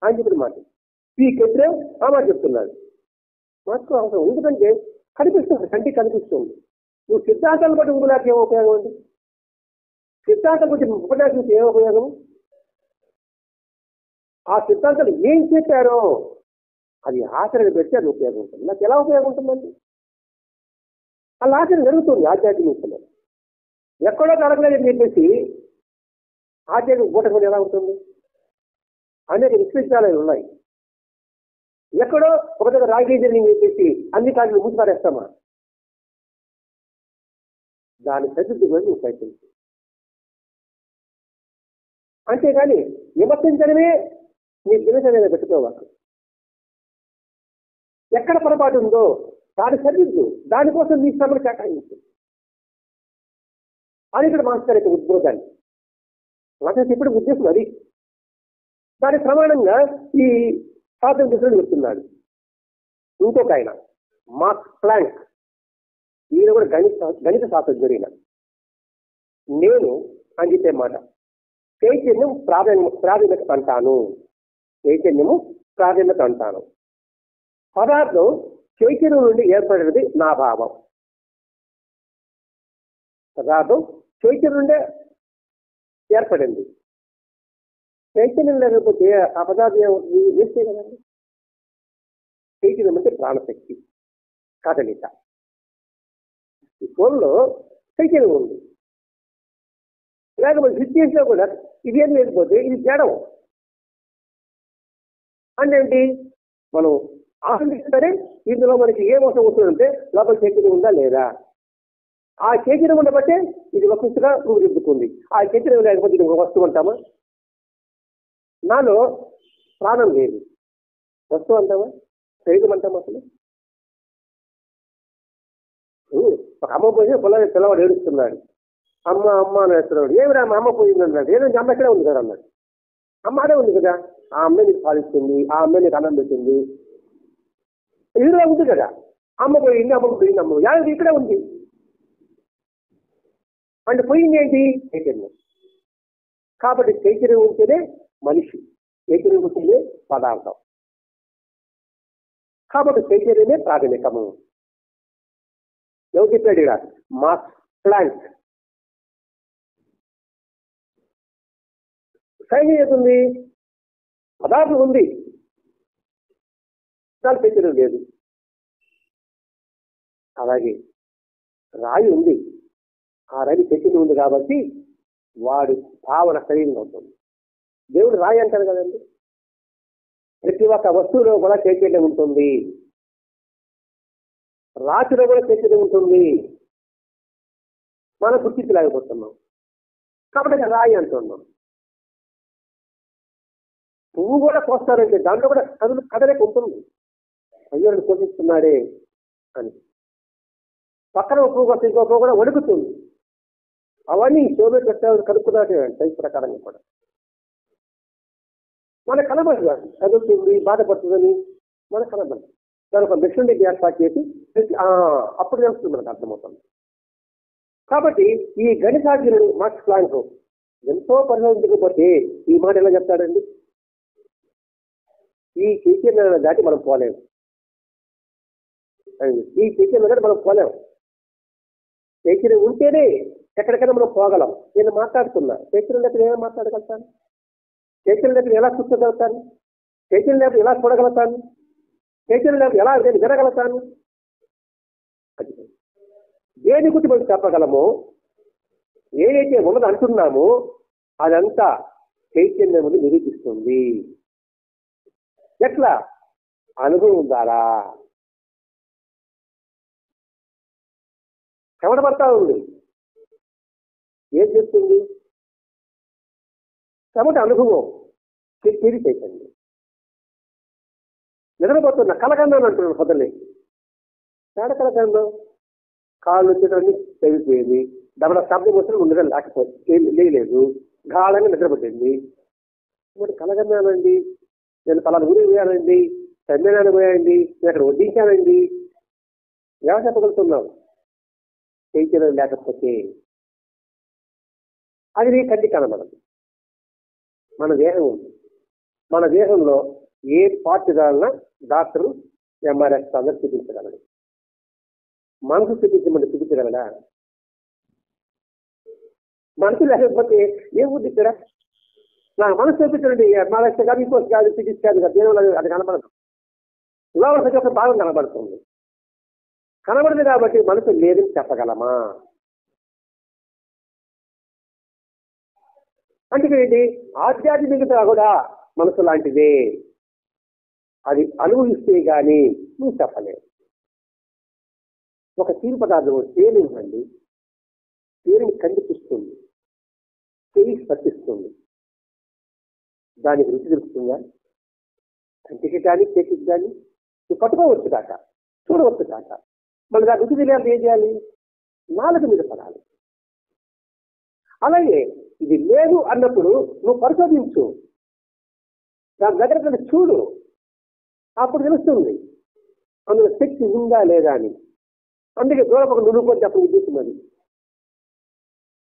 అని చెప్పిన మాట. పి కెట్రేవ్ ఆ మాట చెప్తున్నాడు. మార్చుకో అవసరం. ఎందుకంటే కనిపిస్తుంది, కంటికి కనిపిస్తుంది. నువ్వు సిద్ధాంతాలను బట్టి ఉపన్యాసం ఏం ఉపయోగం అండి? సిద్ధాంతం గురించి ఉపన్యాసం ఏం ఉపయోగం? ఆ సిద్ధాంతాలు ఏం చెప్పారో అది ఆచరణ పెడితే అది ఉపయోగం ఉంటుంది. నాకు ఎలా ఉపయోగం ఉంటుందండి? అలా ఆచరణ జరుగుతుంది ఆధ్యాత్మికంలో. ఎక్కడో జరగలేదని చెప్పేసి ఆధ్యాత్మిక బూటకం ఎలా ఉంటుంది? అనేక విశ్వవిద్యాలయాలు ఉన్నాయి. ఎక్కడో ఒక దగ్గర రాజకీయ చెప్పేసి అన్ని కాళ్ళు మూసిపారేస్తామా? దాని ప్రసిద్ధి గురించి నువ్వు ప్రయత్నించు. అంతేగాని విమర్శించడమే నీ దినచర్యగా పెట్టుకోవాలి. ఎక్కడ పొరపాటు ఉందో దాని సరిదిద్దు, దానికోసం నీ శ్రమను కేటాయించు అని ఇక్కడ మాస్టర్ యొక్క ఉద్బోధాన్ని మాస్టర్ ఇప్పుడు ఉద్దేశం అది. దాని ప్రమాణంగా ఈ స్వాతంత్ర్యం చెప్తున్నాడు. ఇంకొక ఆయన మాక్స్ ప్లాంక్, ఈయన కూడా గణిత శాస్త్రజ్ఞుడైన. నేను అని చెప్పే మాట చైతన్యం ప్రాధాన్యత అంటాను. చైతన్యము ప్రాధాన్యత అంటాను. పదార్థం చైతన్యం నుండి ఏర్పడినది నా భావం. పదార్థం చైతన్యం నుండే ఏర్పడింది. చైతన్యం లేకపోతే ఆ పదార్థం వేస్తే కదండి. చైతన్యం అంటే ప్రాణశక్తి, కదలిక. ఈ ఫోన్లో చైతన్యం ఉంది. లేకపోతే స్విచ్ చేసినా కూడా ఇదేం లేకపోతే ఇది తేడం అంటే ఏంటి? మనం ఆనందిస్తారే ఇందులో మనకి ఏ మోసం వస్తుందంటే లోపల చైతన్యం ఉందా లేదా? ఆ చైతన్యం ఉండబట్టే ఇది వస్తుగా రూపుదిద్దుకుంది. ఆ చైతన్యం లేకపోతే ఇది ఒక వస్తువు అంటామా? నాలో ప్రాణం లేదు, వస్తువు అంటామా? శరీరం అంటామా? అసలు ఒక అమ్మ పోయి పిల్లవాడు ఏడుస్తున్నాడు, అమ్మ అమ్మ అని వేస్తున్నాడు. ఏమిరా మా అమ్మ పోయింది అన్నాడు. ఏదంటే అమ్మ ఎక్కడే ఉంది కదా అన్నాడు. అమ్మ అదే ఉంది కదా, ఆ అమ్మాయి నీకు పాలిస్తుంది, ఆ అమ్మాయి నీకు అన్నం పెట్టింది, ఎదురుగా ఉంది కదా. అమ్మ పోయింది, అమ్మ పోయింది, అమ్మ యాది ఇక్కడే ఉంది అంటే పోయింది ఏంటి? చైతన్యం. కాబట్టి చైతన్యం ఉంటేనే మనిషి, చైతన్యం ఉంటేనే పదార్థం. కాబట్టి చైతన్యమే ప్రాథమికము. ఎవరు చెప్పాడు ఇక్కడ? Max Planck. సైన్యం ఏతుంది? పదార్థం ఉంది, దాని చైతన్యం లేదు. అలాగే రాయి ఉంది, ఆ రాయి చైతన్యం ఉంది కాబట్టి వాడి భావన శరీరంగా ఉంటుంది. దేవుడు రాయి అంటారు కదండి. ప్రతి ఒక్క వస్తువులో కూడా చైతన్యం ఉంటుంది, రాతిలో కూడా చైతన్యం ఉంటుంది. మనం గుర్తించలేకపోతున్నాం కాబట్టి రాయి అంటున్నాం. పువ్వు కూడా కోస్తారంటే దాంట్లో కూడా కదలిక ఉంటుంది. అయ్యో పోషిస్తున్నాడే అని. పక్కన పువ్వు వస్తే ఇంకో పువ్వు కూడా వణుకుతుంది. అవన్నీ శోభ పెట్టాలని కనుక్కున్నాడే సైన్స్ ప్రకారంగా కూడా. మనకు కనబడదు, కదులుతుంది, బాధపడుతుందని మనకు కనబడదు. దాని ఒక మిషన్ ఏర్పాటు చేసి అప్పుడు తెలుస్తుంది, మనకు అర్థమవుతుంది. కాబట్టి ఈ గణితాజ్ఞుడు మాక్స్ ప్లాంక్ ఎంతో పరిశోధించకపోతే ఈ మాట ఎలా చెప్తాడండి? ఈ చైతన్యాన్ని దాటి మనం పోలేము, ఈ చైతన్యం దాటి మనం పోలేము. చైతన్యం ఉంటేనే ఎక్కడికైనా మనం పోగలం. నేను మాట్లాడుతున్నా, చైతన్యం లేకపోతే ఏమైనా మాట్లాడగలుగుతాను? చైతన్యం లేకపోతే ఎలా కూర్చోగలుగుతాను? చైతన్యం లేకపోతే ఎలా చూడగలుగుతాను? చైతన్యం లేకపోతే ఎలా నేను వినగలుగుతాను? దేని గురించి మనం చెప్పగలమో, ఏదైతే ఉన్నది అంటున్నామో అదంతా చైతన్యం నిరూపిస్తుంది. ఎట్లా? అనుభవం ద్వారా. చెమట పడతా ఉంది, ఏం చేస్తుంది? చెమట అనుభవం, చెప్పేది చైతన్యం. నిద్రపోతున్నా కలగన్నాను అంటున్నాను పొద్దున్నే. తేడ కలగన్నాం, కాళ్ళు వచ్చేటన్ని తెగిపోయింది, దమన శబ్దం వచ్చిన ముందుగా లేలేదు, గాఢంగా నిద్రపోతుంది. మరి కలగన్నానండి, నేను పలానా ఊరికి పోయానండి, సమ్మెనాన్ని పోయానండి, నేను అక్కడ వడ్డించానండి, ఎలా చెప్పగలుగుతున్నావు? చైతన్యం లేకపోతే అది నీ కంటికి కనబడదు. మన దేహం ఉంది, మన దేహంలో ఏ పార్ట్ కావాలన్నా డాక్టర్ ఎంఆర్ఎస్ అందరూ చూపించగలడు. మనసు చూపించమంటే చూపించగలడా? మనసు లేకపోతే ఏముంది ఇక్కడ? నాకు మనసు చూపించండి, ఎంఆర్ఎస్ కాదు, ఇంకోటి కాదు, సిటీస్ కాదు, దేనిలో అది కనబడదు. లోపల ఒక భాగం కనబడుతుంది. కనబడదు కాబట్టి మనసు లేదని చెప్పగలమా? అంటే ఏంటి? ఆధ్యాత్మికత కూడా మనసు లాంటిదే, అది అనుభవిస్తే గాని నువ్వు చెప్పలేవు. ఒక తీరు పదార్థం తేలి ఉందండి, తేలిని కనిపిస్తుంది, తేలి స్పర్శిస్తుంది, దానికి రుచి తెలుస్తుందా? కంటికి కానీ చేతికి కానీ నువ్వు పట్టుకోవచ్చు కాక, చూడవచ్చు కాక, మళ్ళీ దాని రుచి తెలియాలి, ఏం చేయాలి? నాలుగు మీద పడాలి. అలాగే ఇది లేదు అన్నప్పుడు నువ్వు పరిశోధించు, దాని దగ్గర చూడు, అప్పుడు తెలుస్తుంది అందులో శక్తి ఉందా లేదా అని. అందుకే దూరం ఒక నువ్వుకొని చెప్పడం ఉద్దేశం. అది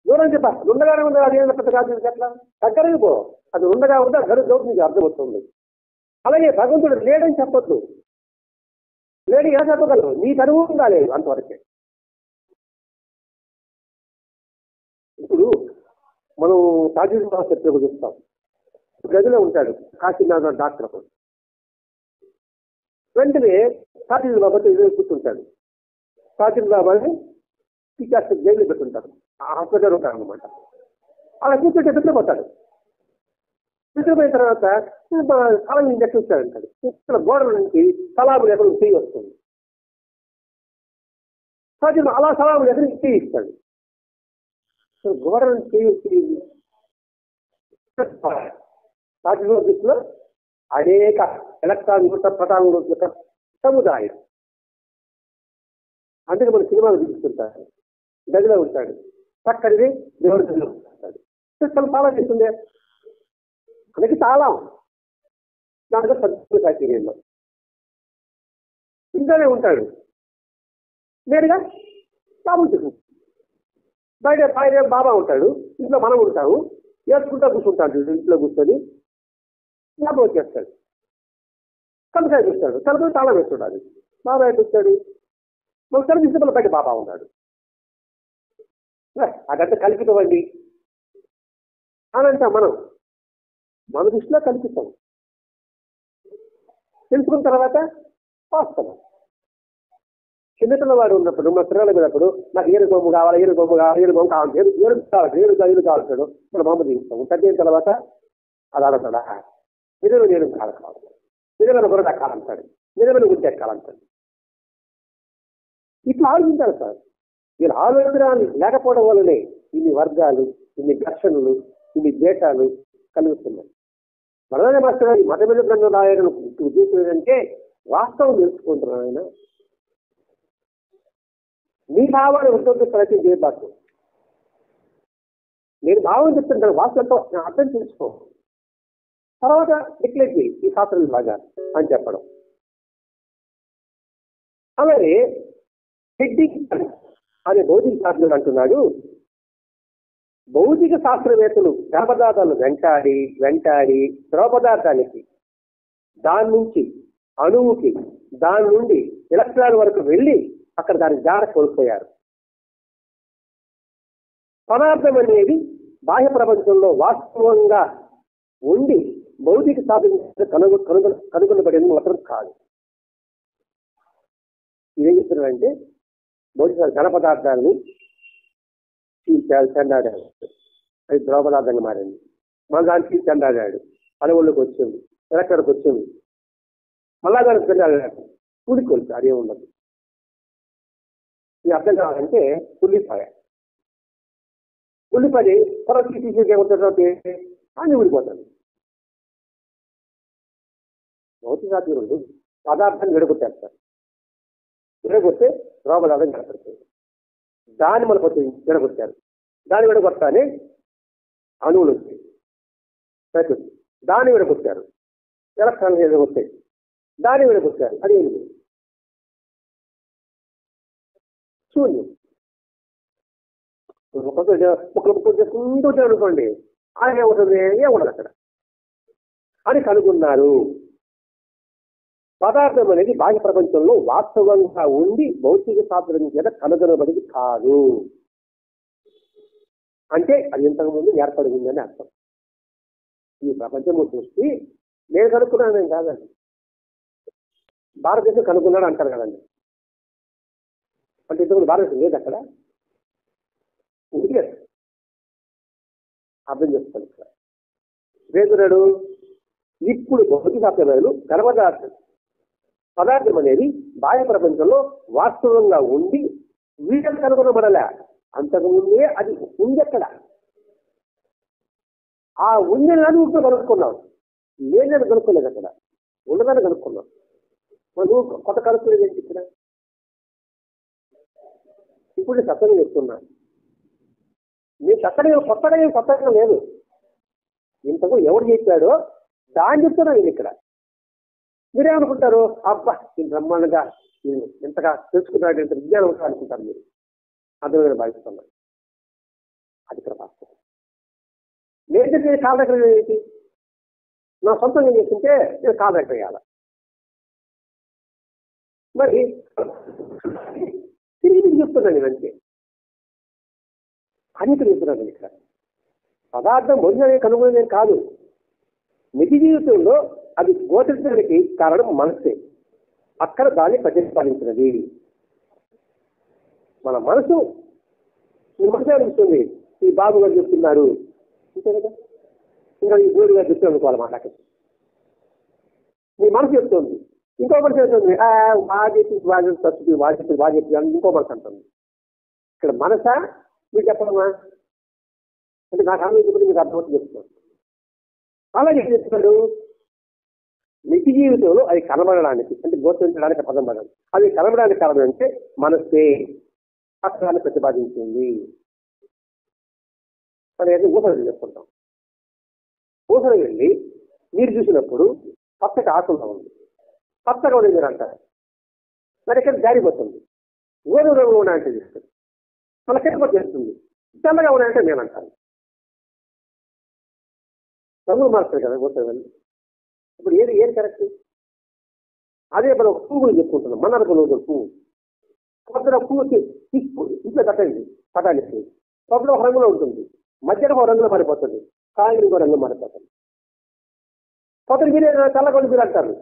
దూరం చెప్ప ఉండగానే ఉందా, అదేం పెద్ద కాదు, ఎట్లా దగ్గరకు పో, అది ఉండగా ఉందా గడుపు నీకు అర్థమవుతుంది. అలాగే భగవంతుడు లేడని చెప్పొద్దు, లేడు ఎలా చెప్పగలరు? నీకు అనుభవం కాలేదు అంతవరకే. ఇప్పుడు మనం తాజీల్ బాబా చర్చకు చూస్తాం, గదిలో ఉంటాడు కాశీనాథ్ డాక్టర్. వెంటనే తాజీల్ బాబాతో ఎదురు కూర్చుంటాడు. తాజీల్ బాబాని టీచర్స్ జైలు పెట్టుంటారు, హాస్పిటల్ ఉంటారు అనమాట. అలా కూర్చొని నిద్రపోతాడు. నిద్రపోయిన తర్వాత తల ఇంజక్షన్ ఇస్తాడంటాడు. ఇక్కడ గోడల నుంచి సలాబులు ఎక్కడ చేయి వస్తుంది. సహజం అలా సలాబులు ఎక్కడ చేయి ఇస్తాడు. గోడల నుంచి సాధ్యంలో దృష్టిలో అనేక ఎలక్ట్రాన్ ప్రధాన యొక్క సముదాయం. అందుకే మన సినిమాలు చూపిస్తుంటారు. గదిలో ఉంటాడు, పక్కడిది దేవుడి గదిలో ఉంటాడు. తను తాళం చేస్తుంది, అందుకే తాళం దాంట్లో సద్గుణ సాచర్యంలో ఇంట్లోనే ఉంటాడు. నేరుగా బాబు చూస్తుంది. బయట బాబా ఉంటాడు, ఇంట్లో మనం ఉంటాము. ఏడ్చుకుంటా కూర్చుంటాడు, ఇంట్లో కూర్చొని బాబు వచ్చేస్తాడు. కలుకాయ చూస్తాడు, కలుపు తాళం వేస్తున్నాడు. బాబా చూస్తాడు, మన కనిపిస్తే బయట బాబా ఉన్నాడు. అదంతా కల్పితమండి అని అంటాం మనం. మన దృష్టిలో కల్పిస్తాం. తెలుసుకున్న తర్వాత వాస్తవం. చిన్నపిల్ల వాడు ఉన్నప్పుడు, మా పిల్లలు ఉన్నప్పుడు నాకు ఏరు బొమ్మ కావాలి, ఏరు బొమ్మ కావాలి, ఏరు బొమ్మ కావాలి, ఏరు కావాలి, ఏరు కావాల్సాడు మన బొమ్మ తీస్తాము. పెద్ద అయిన తర్వాత అది ఆడతాడా, నిజమే నేను కావాలి, నిజమైన బుర్ర ఎక్కాలంటాడు, నిజమైన గుడ్డ ఎక్కాలంటాడు. ఇట్లా ఆలోచించాలి సార్. వీళ్ళ ఆలోచన లేకపోవడం వల్లనే ఇన్ని వర్గాలు, ఇన్ని ఘర్షణలు, ఇన్ని దేశాలు కలుగుతున్నాయి. వరదన మాస్టర్ గారి మతమిద గ్రంథం రాయడం ఉద్దేశం ఏంటంటే వాస్తవం తెలుసుకుంటున్నాను. ఆయన నీ భావాన్ని ఉద్యోగం ప్రయత్నం చేయబాకు. నేను భావం చెప్తుంటాను, వాస్తవంతో అర్థం చేసుకో, తర్వాత డిక్లేర్ చేయి ఈ శాస్త్రం బాగా అని చెప్పడం. అలాగే హెడ్డింగ్ అనే భౌతిక శాస్త్రుడు అంటున్నాడు, భౌతిక శాస్త్రవేత్తలు ఘనపదార్థాలను వెంటాడి ద్రవ పదార్థానికి, దాని నుంచి అణువుకి, దాని నుండి ఎలక్ట్రాన్ వరకు వెళ్ళి అక్కడ దాని జాడ కోల్పోయారు. పదార్థం అనేది బాహ్య ప్రపంచంలో వాస్తవంగా ఉండి భౌతిక శాస్త్రం కనుగొనబడిన మాత్రం కాదు. ఇదేం చెప్తున్నాడంటే భౌతిక ఘన పదార్థాలని చెండాడాడు, అది ద్రవ పదార్థంగా మారింది. మన దానికి చెండాడాడు, అడవుల్లోకి వచ్చింది, ఎలక్ట్రాన్కి వచ్చింది, మళ్ళా దానికి చెండాడాడు, కూడికొలుసు అదే ఉండదు. ఇది అర్థం కావాలంటే ఉల్లిపాయ పొరకి తీసేసేమంటే అన్ని ఊడిపోతాడు. భౌతిక శాస్త్రులు పదార్థాన్ని విడగొట్టేస్తారు. విడగొట్టే ద్రవ పదార్థం కనపడుతుంది. దాన్ని మనకు విడగొట్టారు. దాన్ని విడగొట్టానే అణువులు వచ్చాయి, దాన్ని విడగొట్టారు. ఎలక్ట్రాన్లు విడగొట్టాయి, దాన్ని విడగొట్టారు. అది ఏంటి? శూన్యం. ముక్కలు చేసుకుంటూ అనుకోండి, ఆయన ఏముంటుంది? ఏముండదు అక్కడ అని కనుగొన్నారు. పదార్థం అనేది బాహ్య ప్రపంచంలో వాస్తవంగా ఉండి భౌతిక శాస్త్రం చేత కనుగొనబడింది కాదు. అంటే అది ఇంతకుముందు ఏర్పడింది అని అర్థం. ఈ ప్రపంచంలో చూసి నేను కనుక్కున్నాను కాదండి, భారతదేశం కనుక్కున్నాడు అంటారు కదండి. అంటే ఇంతకుముందు భారతదేశం లేదు అక్కడ, అర్థం చేసుకోండి. ఇక్కడ రేతుడు ఇప్పుడు భౌతిక శాస్త్రవేత్తలు పదార్థం అనేది బాహ్య ప్రపంచంలో వాస్తవంగా ఉండి వీటిని కనుగొనబడలే. అంతకుముందే అది ఉంది. అక్కడ ఆ ఉందని ఇప్పుడు కనుక్కున్నాం, లేదని కనుక్కోలేదు. అక్కడ ఉన్నదని కనుక్కున్నాం. మనం కొత్త కనుక్కునేది ఏంటి? ఇక్కడ ఇప్పుడు నేను సత్యంగా చెప్తున్నా, నేను కొత్తగా లేదు. ఇంతకు ఎవరు చెప్పాడో దాన్ని చెప్తున్నా నేను. ఇక్కడ మీరేమనుకుంటారు? అబ్బా ఈ బ్రహ్మాండంగా ఎంతగా తెలుసుకున్నాడు, ఎంత విజ్ఞానం ఉంటా అనుకుంటారు మీరు. అర్థమైన భావిస్తున్నాను. అది ఇక్కడ వాస్తవం. నేను కాళ్ళ దగ్గర ఏంటి? నా సొంతంగా ఏం చేస్తుంటే నేను కాళ్ళ దగ్గర వేయాలి. మరి తిరిగి చెప్తున్నాను నేను అంతే. అని చెప్తున్నాను ఇక్కడ. పదార్థం భోజనం కనుగొనేది కాదు. నిజ జీవితంలో అది గోచరించడానికి కారణం మనసే. అక్కడ దాన్ని ప్రతిపాదించినది మన మనసు. ఈ మనసు అనిపిస్తుంది ఈ బాబు గారు చెప్తున్నారు అంతే కదా. ఇంకా ఈ బోర్డు గారు చెప్తూ అనుకోవాలన్నమాట. మీ మనసు చెప్తుంది, ఇంకో మనసు చెప్తుంది బాగా చెప్పి బాగా తప్పు బాగా చెప్పి బాగా చెప్పి అని ఇంకో మనసు అంటుంది. ఇక్కడ మనసా మీరు చెప్పడమా అంటే నాకు ఆలోచించుకుంటే మీకు అర్థమవుతుంది చెప్తున్నాను. అలాగే ఏం చెప్తున్నాడు, నిత్య జీవితంలో అది కనబడడానికి అంటే గోచరించడానికి పదం పదం అది కనబడడానికి కారణం అంటే మనసే అర్థాన్ని ప్రతిపాదించింది. మనం అయితే ఊసలు చెప్పుకుంటాం. ఊసలు వెళ్ళి మీరు చూసినప్పుడు పచ్చటి ఆకుల్లో ఉంది, పచ్చగా ఉంది మీరు అంటారు, మరి ఇక్కడ జారిపోతుంది. గోధుమ రంగు ఉన్నాయంటే చేస్తుంది, మళ్ళీ కింద చేస్తుంది, తెల్లగా ఉన్నాయంటే నేను అంటాను. రంగులు మారుతుంది కదా ఊసలు వెళ్ళి. ఇప్పుడు ఏది కరెక్ట్? అదే మనం ఒక పువ్వులు చెప్పుకుంటున్నాం, మన్నరకు రోజులు పువ్వు కొద్దిగా పువ్వు ఇంట్లో కట్టండి పటానికి పప్పులో ఒక రంగులో ఉంటుంది, మధ్యలో ఒక రంగులో మారిపోతుంది, సాయంత్రం ఇంకో రంగులో మారిపోతుంది. కొత్తలు మీరే తెల్లగొండి మీరు అంటారు,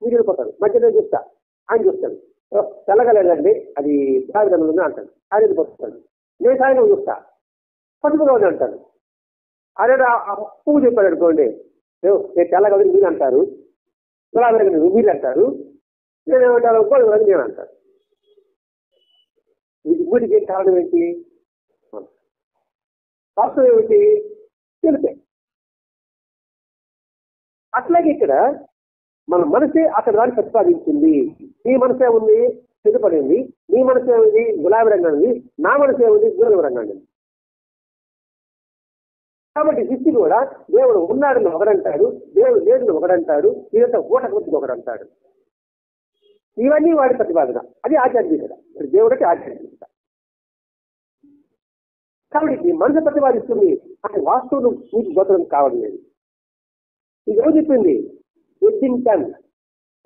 మీరు వెళ్ళిపోతారు. మధ్యలో చూస్తా ఆయన చూస్తాడు తెల్లగా లేదండి అది గులాబీ రంగులు ఉంది అంటాడు, ఆయన వెళ్ళిపోతాడు. నేను సాయంత్రం చూస్తా పసుపుగా ఉంది అంటాను. అదే పువ్వు చెప్పాడు అనుకోండి, నేను తెల్లగా ఉంది మీరు అంటారు, గులాబీ రంగు మీరు అంటారు, నేనేమంటాను గోధుమ రంగు నేను అంటాను. వీటికి కారణం ఏంటి? వాస్తవం ఏమిటి? తెలిపే. అట్లాగే ఇక్కడ మన మనసే అక్కడ దాన్ని ప్రతిపాదించింది. నీ మనసే ఉంది తెలుపడింది, నీ మనసే ఉంది గులాబీ రంగు ఉంది, నా మనసే ఉంది గోధుమ రంగు ఉంది. కాబట్టి శిష్టి కూడా దేవుడు ఉన్నాడని ఒకడంటాడు, దేవుడు లేదని ఒకడంటాడు, ఇదంతా ఊటకొచ్చి ఒకడంటాడు. ఇవన్నీ వాడి ప్రతిపాదన, అది ఆధ్యాత్మికత. దేవుడికి ఆధ్యాత్మికత. కాబట్టి మనసు ప్రతిపాదిస్తుంది అని వాస్తవం మీకు గోచరం కావడం లేదు. ఇది ఎవరు చెప్పింది? ఎడ్డింగ్టన్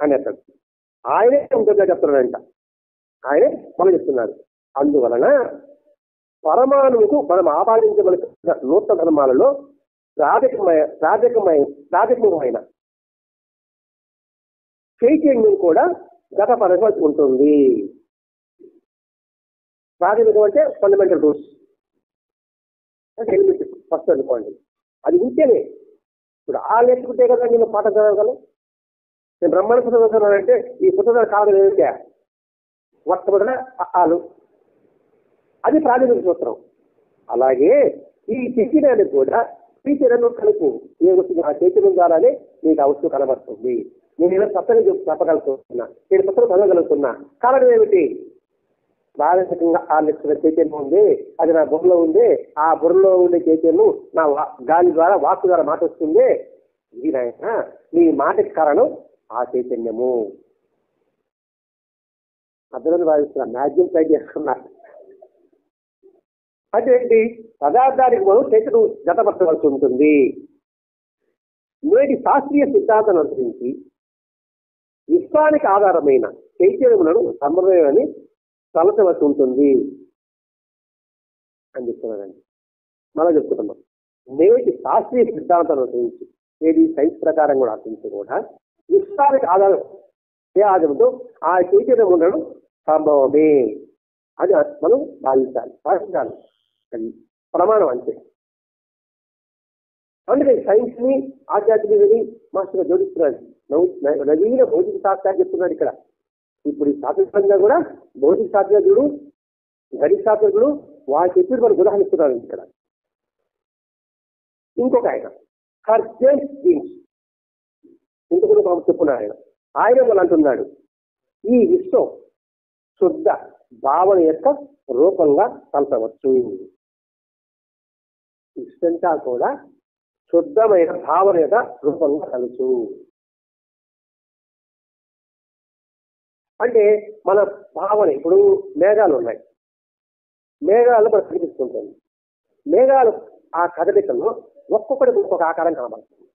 అని అతడు ఆయనే ఉంటుందా చెప్తున్నాడంట, ఆయనే మనం చెప్తున్నారు. అందువలన పరమాణువుకు మనం ఆపాదించవలసిన నూతన ధర్మాలలో ప్రాథమికమైన చైతన్యం కూడా గతపరచవలసి ఉంటుంది. ప్రాథమికం అంటే ఫండమెంటల్ రూల్స్ అంటే ఎలిమెంట్ ఫస్ట్ అనుకోండి. అది ఉంటేనే ఇప్పుడు ఆ నేర్చుకుంటే కదా నేను పాఠం చదవగలను. నేను బ్రహ్మాండ పుస్తకం చదువుతున్నానంటే ఈ పుస్తకాలు కావాలి ఏమిటా మొట్టమొదట ఆలు, అది ప్రాథమిక సూత్రం. అలాగే ఈ చైతన్యాన్ని కూడా టీచర్ను కలుపు ఏ వస్తుంది ఆ చైతన్యం ద్వారానే నీకు ఆ వస్తువు కనబడుతుంది. నేను ఏదో సత్తగా చెప్పగలుగుతున్నా, నేను పుస్తకం చదవగలుగుతున్నా. కారణం ఏమిటి? ప్రాథమికంగా ఆ లక్షల చైతన్యం ఉంది, అది నా బుర్రలో ఉంది. ఆ బుర్రలో ఉండే చైతన్యం నా గాలి ద్వారా వాక్కు ద్వారా మాట వస్తుంది. ఇది నాయన నీ మాటకి కారణం ఆ చైతన్యము. అర్థం భావిస్తున్నా, మ్యాక్సిమం ట్రై చేస్తున్నా. అదేంటి? పదార్థానికి మనం చైతన్యం జతపరచవలసి ఉంటుంది. నేటి శాస్త్రీయ సిద్ధాంతం అనుసరించి విశ్వానికి ఆధారమైన చైతన్యములను సమన్వయమని తలచవలసి ఉంటుంది అని చెప్తున్నానండి. మళ్ళా చెప్తున్నాం, నేటి శాస్త్రీయ సిద్ధాంతం అనుసరించి ఏది సైన్స్ ప్రకారం కూడా ఆశించి కూడా విశ్వానికి ఆధారం ఏ ఆధారంతో ఆ చైతన్యం ఉండడం సంభవమే అని మనం భావించాలి. అది ప్రమాణం అంతే. అందుకే సైన్స్ ని ఆధ్యాత్మికని మాస్టర్గా జోడిస్తున్నాడు. నవీన భౌతిక శాస్త్రాన్ని చెప్తున్నాడు ఇక్కడ. ఇప్పుడు ఈ శాస్త్రంగా కూడా భౌతిక శాస్త్రజ్ఞుడు గణిత శాస్త్రజ్ఞుడు వారి చెప్పి మనకు ఉదాహరిస్తున్నారు ఇక్కడ. ఇంకొక ఆయన హర్జేన్స్ జీన్స్ ఇంకొక చెప్పున్నాడు ఆయన వాళ్ళు అంటున్నాడు, ఈ విశ్వం శుద్ధ భావన యొక్క రూపంగా కలపవచ్చు. ఇష్టంగా కూడా శుద్ధమైన భావన యొక్క రూపంగా కలుసు. అంటే మన భావన ఇప్పుడు మేఘాలు ఉన్నాయి, మేఘాలు మనకు కనిపిస్తుంటుంది. మేఘాలు ఆ కదలికల్లో ఒక్కొక్కడికి ఒక్కొక్క ఆకారం కనబడుతుంది.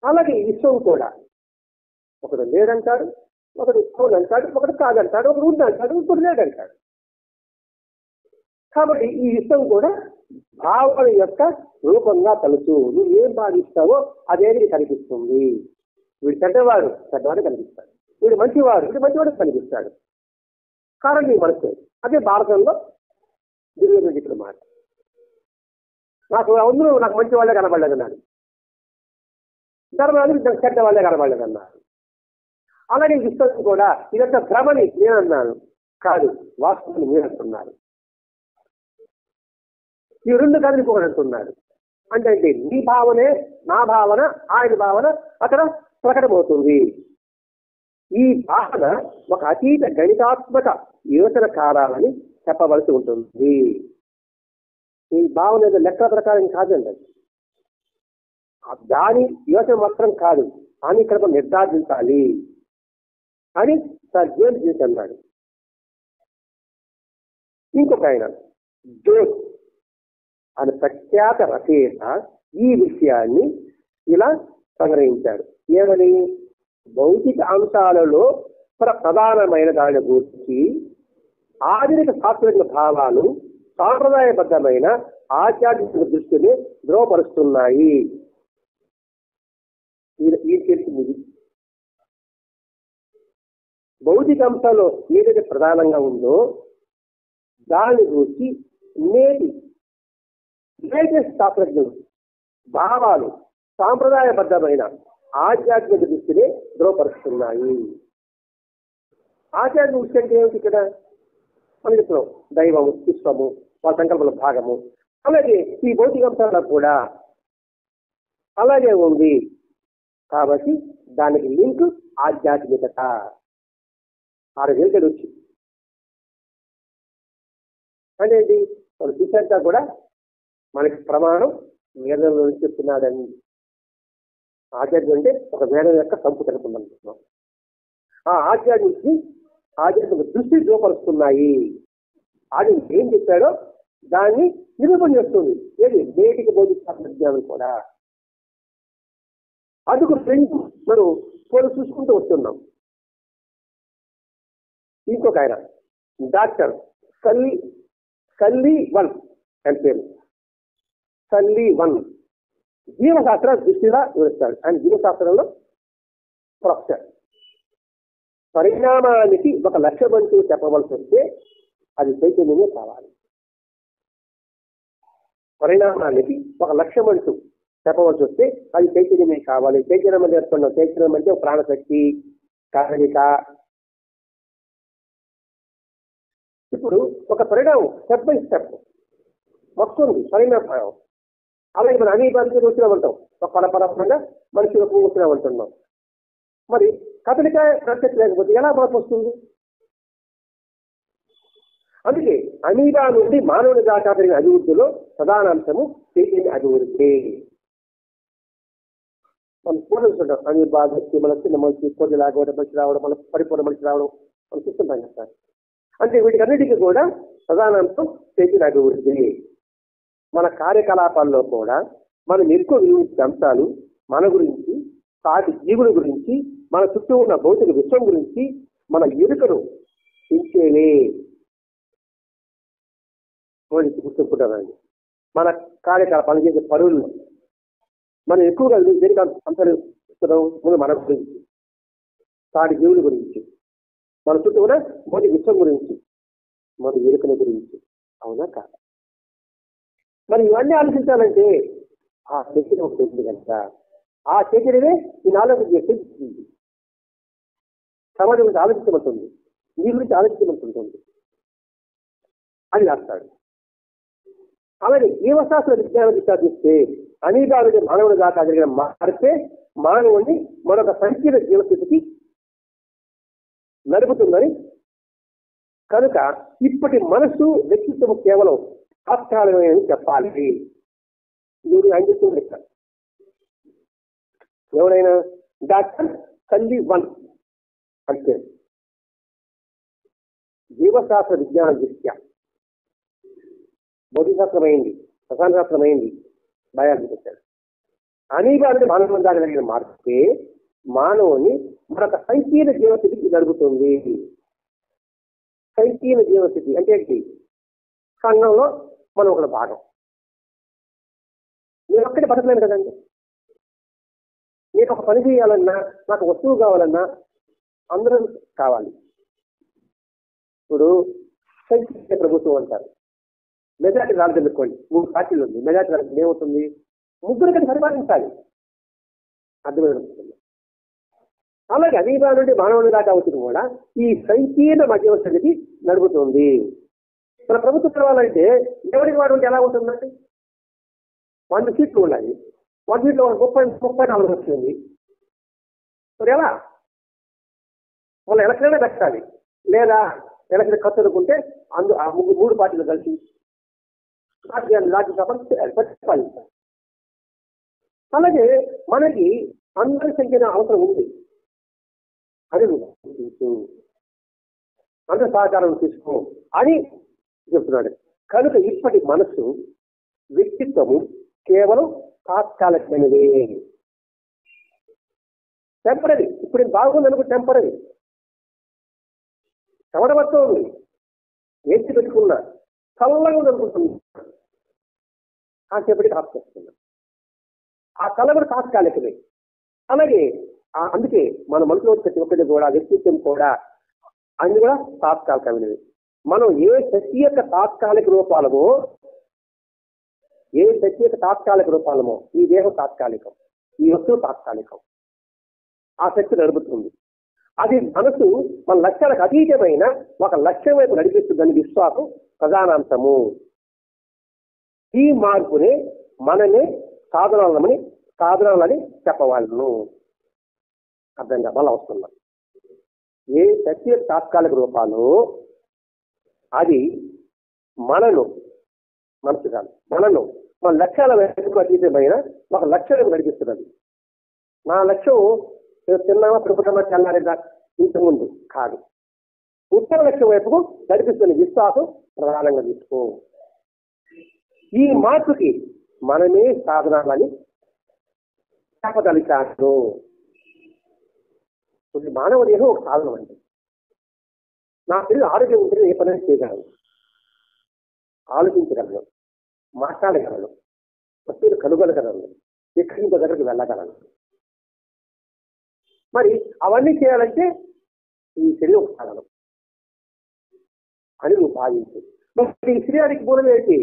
అలాగే ఈ విశ్వం కూడా ఒకడు లేడంటాడు, ఒకడు అవునంటాడు, ఒకడు కాదంటాడు, ఒకడు ఉందంటాడు, ఇంకొకడు లేడంటాడు. కాబట్టి ఈ విశ్వం కూడా భావన యొక్క రూపంగా కలుసు. నువ్వు ఏం భావిస్తావో అదేది కనిపిస్తుంది. వీడు చెడ్డవాడు కనిపిస్తాడు, వీడు మంచివాడు మంచివాడు కనిపిస్తాడు. కారణం ఈ మనసే. అదే భారతంలో దుర్యోధనుడు చెప్పిన మాట. అందరూ నాకు మంచి వాళ్ళే కనబడలేదు అన్నాడు. ధర్మానికి చెడ్డ వాళ్ళే కనబడలేదు అన్నారు. అలాగే విశ్వాసం కూడా ఇదంతా భ్రమని నేను అన్నాను, కాదు వాస్తవాన్ని మీరు అంటున్నారు. ఈ రెండు కలిసి ఒకటి అంటున్నారు. అంటే నీ భావనే నా భావన, ఆయన భావన అక్కడ ప్రకటమవుతుంది. ఈ భావన ఒక అతీత గణితాత్మక యోచన కారాలని చెప్పవలసి ఉంటుంది. ఈ భావన ఏదో లెక్క ప్రకారం కాదండి. దాని యోచన మాత్రం కాదు అని ఇక్కడ నిర్ధారించాలి అని సార్ జోన్ చేసి అన్నాడు. ఇంకొక ఆయన జోన్ అని ప్రఖ్యాత రచయిత ఈ విషయాన్ని ఇలా సంగ్రహించాడు. ఏమని? భౌతిక అంశాలలో ప్రధానమైన దాని గురించి ఆధునిక శాస్త్రజ్ఞ భావాలు సాంప్రదాయబద్ధమైన ఆధ్యాత్మిక దృష్టిని ధృవపరుస్తున్నాయి. ఈ తెలిసింది భౌతిక అంశాల్లో ఏదైతే ప్రధానంగా ఉందో దాని గురించి లేటెస్ట్ శాస్త్రజ్ఞులు భావాలు సాంప్రదాయబద్ధమైన ఆధ్యాత్మిక దృష్టిని ధృవపరుస్తున్నాయి. ఆధ్యాత్మిక దృష్టి అంటే ఏమిటి? ఇక్కడ మనం చెప్తున్నాం దైవము, విశ్వము, వాళ్ళ సంకల్పంలో భాగము. అలాగే ఈ భౌతిక అంశాల్లో కూడా అలాగే ఉంది. కాబట్టి దానికి లింక్ ఆధ్యాత్మికత. 6 గంటలు వచ్చి అనేది మన చూసేంతా కూడా మనకి ప్రమాణం వేదంలో నుంచి చెప్తున్నాడని. ఆధ్యాత్మికం అంటే ఒక వేదం యొక్క సంపుటి అనుకుంటున్నాం. ఆ ఆధ్యాత్మిక దృష్టి రూపరుస్తున్నాయి. అది ఏం చెప్పాడో దాన్ని నిరూపణ చేస్తుంది. ఏది నేటికి భౌతిక శాస్త్రజ్ఞానం కూడా. అందుకు రెండు మనం పోలు చూసుకుంటూ వస్తున్నాం. ఇంకొక ఆయన డాక్టర్ సల్లీవన్ అని పేరు. సల్లీవన్ జీవశాస్త్ర దృష్టిగా వివరిస్తాడు. ఆయన జీవశాస్త్రంలో ప్రొఫెసర్. పరిణామానికి ఒక లక్ష్యం అంటూ చెప్పవలసి వస్తే అది చైతన్యమే కావాలి. పరిణామానికి ఒక లక్ష్యం అంటూ చెప్పవలసి వస్తే అది చైతన్యమే కావాలి. చైతన్యం అంటే చెప్తున్నాం. చైతన్యం అంటే ప్రాణశక్తి, కదలిక. ఇప్పుడు ఒక పరిణామం స్టెప్ బై స్టెప్ వస్తుంది పరిణామం. అలాగే మనం అనేక వచ్చినామంటాం. ఒక పరపరంగా మనిషి వచ్చినామంటున్నాం. మరి కదలిక ప్రసక్తి లేకపోతే ఎలా మార్పు వస్తుంది? అందుకే అమీబా నుండి మానవుని దాకా జరిగిన అభివృద్ధిలో ప్రధానాంశము చైతన్య అభివృద్ధి. మనం చూడంటాం. అమీబా వ్యక్తి మన చిన్న మనిషి కొద్దిలాగా మనిషి రావడం, మన పరిపూర్ణ మనిషి రావడం మనం చూస్తుంటాం కదా. అంటే వీటికన్నిటికీ కూడా ప్రధానాంశం చైతన్య అభివృద్ధి. మన కార్యకలాపాల్లో కూడా మనం ఎక్కువ వినియోగించే అంశాలు మన గురించి, సాటి జీవుల గురించి, మన చుట్టూ ఉన్న భౌతిక విశ్వం గురించి మన ఎరుకను పెంచేలే గుర్తుకుంటారండి. మన కార్యకలాపాలు చేసే పనులు మనం ఎక్కువగా దేనికి అంశాలు ఇస్తున్నాం? ముందు మన గురించి, సాటి జీవుల గురించి, మన చుట్టూ ఉన్న భౌతిక విశ్వం గురించి, మన ఎరుకల గురించి. అవునా కాదు? మరి ఇవన్నీ ఆలోచించాలంటే ఆ చైతన్యం ఒకటి ఉంది కనుక ఆ చైతన్యమే ఈ నాలుగు చేస్తుంది. సమాజం గురించి ఆలోచించమంటుంది, నీ గురించి ఆలోచించమంటుంటుంది అని రాస్తాడు. అలాగే జీవశాస్త్ర విజ్ఞానం విశ్లేషిస్తే అనేక మానవుడి దాకా జరిగిన మార్పే మానవుడిని మరొక సంకీర్ణ జీవస్థితికి నడుపుతుందని. కనుక ఇప్పటి మనస్సు వ్యక్తిత్వం కేవలం తాత్కాలికమని చెప్పాలి. మీరు ఆయన చెప్తుంది ఇక్కడ ఎవరైనా డాక్టర్ సల్లీవన్ అంటే జీవశాస్త్ర విజ్ఞాన దృష్ట్యా భౌతికశాస్త్రమైంది, రసాయనశాస్త్రమైంది, బయాలజీ పెట్టాడు. అనేక మానవుని దాకా జరిగిన మార్పే మానవుని మరొక సంకీర్ణ జీవస్థితికి నడుపుతుంది. సంకీర్ణ జీవస్థితి అంటే ఏంటి? సంఘంలో మనం ఒక భాగం. నేను ఒక్కటి బతకలేను కదండి. నేను ఒక పని చేయాలన్నా, నాకు వస్తువు కావాలన్నా అందరూ కావాలి. ఇప్పుడు సంఖ్య ప్రభుత్వం అంటారు. మెజార్టీ రాదు అనుకోండి, 3 పార్టీలు ఉంది, మెజార్టీ రాదు ఏమవుతుంది? ముగ్గురు కలిసి పరిపాలించాలి. అర్థమైంది. అలాగే అదీబా నుండి మానవుడి దాకా అవుతుంది కూడా ఈ సంకీర్ణ మధ్యవర్తి నడుపుతుంది. మన ప్రభుత్వం తెలవాలంటే ఎవరికి వాడు ఉంటే ఎలా ఉంటుందండి? 100 సీట్లు ఉండాలి. 100 సీట్లో 34 వస్తుంది. మరి ఎలా? వాళ్ళు ఎలక్షన్ పెట్టాలి, లేదా ఎలక్షన్ ఖర్చు అనుకుంటే ఆ 3 పార్టీలు కలిసి రాజ్యసభ పరిపాలించాలి. అలాగే మనకి అందరి సంఖ్య అవసరం ఉంది. అది అందరి సహకారం తీసుకో అని చెప్తున్నాడు. కనుక ఇప్పటి మనసు వ్యక్తిత్వము కేవలం తాత్కాలికమైనది, టెంపరీ. ఇప్పుడు బాగుంది అనుకో, టెంపరీ. చవడబడుతూ ఉంది, ఏసి పెట్టుకున్నా, చల్లగా ఉంది అనుకుంటున్నా, కాసేపటికి ఆఫ్ చేస్తున్నా. ఆ కళ కూడా తాత్కాలికమే. అలాగే అందుకే మన మనసులో ప్రతి ఒక్కటి కూడా వ్యక్తిత్వం కూడా అన్ని కూడా తాత్కాలికమైనవి. మనం ఏ శక్తి యొక్క తాత్కాలిక రూపాలమో, ఈ దేహం తాత్కాలికం, ఈ వస్తువు తాత్కాలికం. ఆ శక్తి నడుపుతుంది. అది మనసు మన లక్ష్యాలకు అతీతమైన ఒక లక్ష్యం వైపు నడిపిస్తుందని విశ్వాసం ప్రధానాంశము. ఈ మార్పునే మననే సాధనాలని చెప్పవాళ్ళను. అర్థంగా మళ్ళీ వస్తున్నాం. ఏ శక్తి తాత్కాలిక రూపాలు అది మనను మన లక్ష్యాల వైపు అతీతమైన ఒక లక్ష్యం నడిపిస్తున్నది. నా లక్ష్యం తిన్నామా తిరుపతమా తెల్లారిదా ఇంతకుముందు కాదు, ఉత్తర లక్ష్యం వైపుకు నడిపిస్తున్న విశ్వాసం ప్రధానంగా తీసుకో. ఈ మార్పుకి మనమే సాధనాలని చెప్పదలిచాను. మానవ దేహం ఒక సాధనం అండి. నా పిల్లలు ఆరోగ్యం ఉంటే ఏ పని చేయగలను, ఆలోచించగలను, మాట్లాడగలను, వస్తువులు కనుగొనగలను, ఎక్కడి నుంచి దగ్గరకు వెళ్ళగలను. మరి అవన్నీ చేయాలంటే ఈ శరీరం ఒక సాధనం అని నువ్వు భావించు. మరి ఈ శరీరానికి మూలం ఏంటి?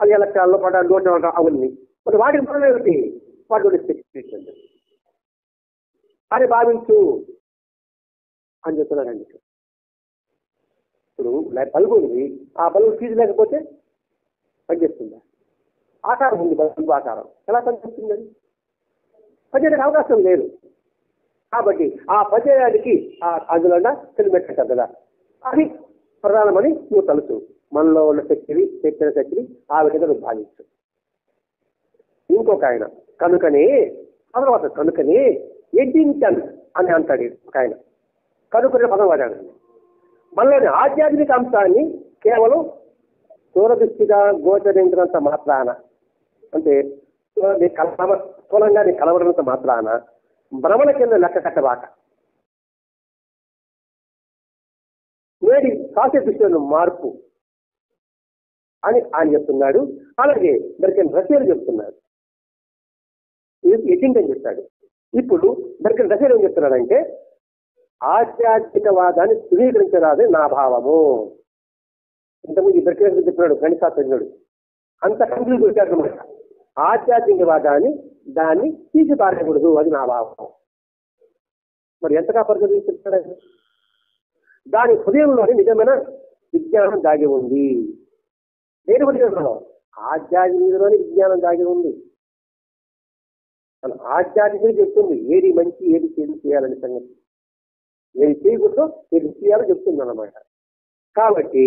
అది ఎలక్ట్రాన్లో పడాలి, నోట్ అవన్నీ. మరి వాటికి మూలం ఏమిటి? వాటి స్పెసిఫికేషన్ అని భావించు అని చెప్తున్నారండి. ఇప్పుడు బల్బు ఉంది, ఆ బల్బు ఫీజు లేకపోతే పనిచేస్తుందా? ఆకారం ఉంది, బల్బు ఆకారం ఎలా పనిచేస్తుంది? పనిచేయడానికి అవకాశం లేదు. కాబట్టి ఆ పనిచేయడానికి అందులో తెలిపెట్టారు కదా, అది ప్రధానమని నువ్వు తలుచు. మనలో ఉన్న శక్తిని ఆ విధంగా నువ్వు భావించు. ఇంకొక ఆయన కనుకనే ఎడ్డింగ్టన్ అని అంటాడు ఒక ఆయన. కనుకనే పదం వాడాడండి. మనలోని ఆధ్యాత్మిక అంశాన్ని కేవలం దూరదృష్టిగా గోచరించినంత మాత్రాన, అంటే స్థూలంగా నీ కలవడంత మాత్రాన భ్రమణ కింద లెక్క కట్టబాక. నేటి కాన్సెప్ట్ విషయంలో మార్పు అని ఆయన చెప్తున్నాడు. అలాగే దొరికిన రచయిలు చెప్తున్నాడు, ఎడ్డింగ్టన్ చెప్తాడు. ఇప్పుడు దొరికిన రచయిలు ఏం చెప్తున్నాడంటే, ఆధ్యాత్మికవాదాన్ని ధృవీకరించరాదే నా భావము. ఇంతకుముందు దొరికిన చెప్తున్నాడు గణితాత్మజ్ఞుడు, అంత కన్ఫ్యూజ్ వచ్చారన్నమాట. ఆధ్యాత్మికవాదాన్ని దాన్ని తీసి పారకూడదు, అది నా భావం. మరి ఎంతగా పరిశోధించాడు? దాని హృదయంలోని నిజమైన విజ్ఞానం దాగి ఉంది. నేను హృదయంలో ఆధ్యాత్మికలోని విజ్ఞానం దాగి ఉంది. మన ఆధ్యాత్మిక చెప్తుంది ఏది మంచి ఏది చెడు చేయాలని సంగతి, ఏది చేయకూడదు ఏది చేయాలని చెప్తుంది అన్నమాట. కాబట్టి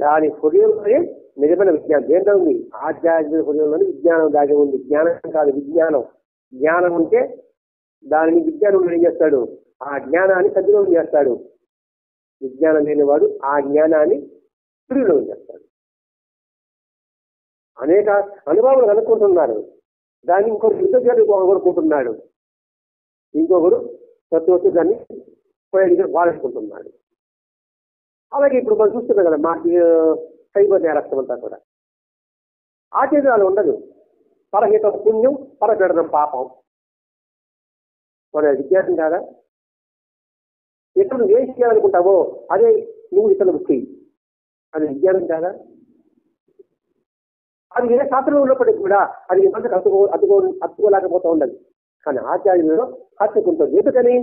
దాని హృదయంలోనే నిజమైన విజ్ఞానం దేంట్లో ఉంది? ఆధ్యాత్మిక హృదయంలోని విజ్ఞానం దాగి ఉంది. జ్ఞానం కాదు, విజ్ఞానం. జ్ఞానం ఉంటే దానిని విజ్ఞానం ఏం చేస్తాడు? ఆ జ్ఞానాన్ని సద్వినియోగం చేస్తాడు. విజ్ఞానం లేనివాడు ఆ జ్ఞానాన్ని దుర్వినియోగం చేస్తాడు. అనేక అనుభవాలు అనుకుంటున్నారు, దాన్ని ఇంకొకరు యుద్ధం కోరుకుంటున్నాడు, ఇంకొకరు ప్రతి ఒక్కరు దాన్ని వాడుకుంటున్నాడు. అలాగే ఇప్పుడు మనం చూస్తున్నాం కదా, మాకు సైబర్ నేరస్థం అంతా కూడా ఆచరణలు ఉండదు. పరహితం పుణ్యం, పరపీడనం పాపం. మన విజ్ఞానం కాదా? ఎక్కడ నువ్వు ఏం చేయాలనుకుంటావో అదే నువ్వు ఇతరులకు చెయ్యి. అది విజ్ఞానం కాదా? అది ఏ శాస్త్రంలో ఉన్నప్పటికీ కూడా అది మనకు అత్తుకోలేకపోతూ ఉండదు. కానీ ఆచార్యులలో హత్తుకుంటుంది. ఎందుకని?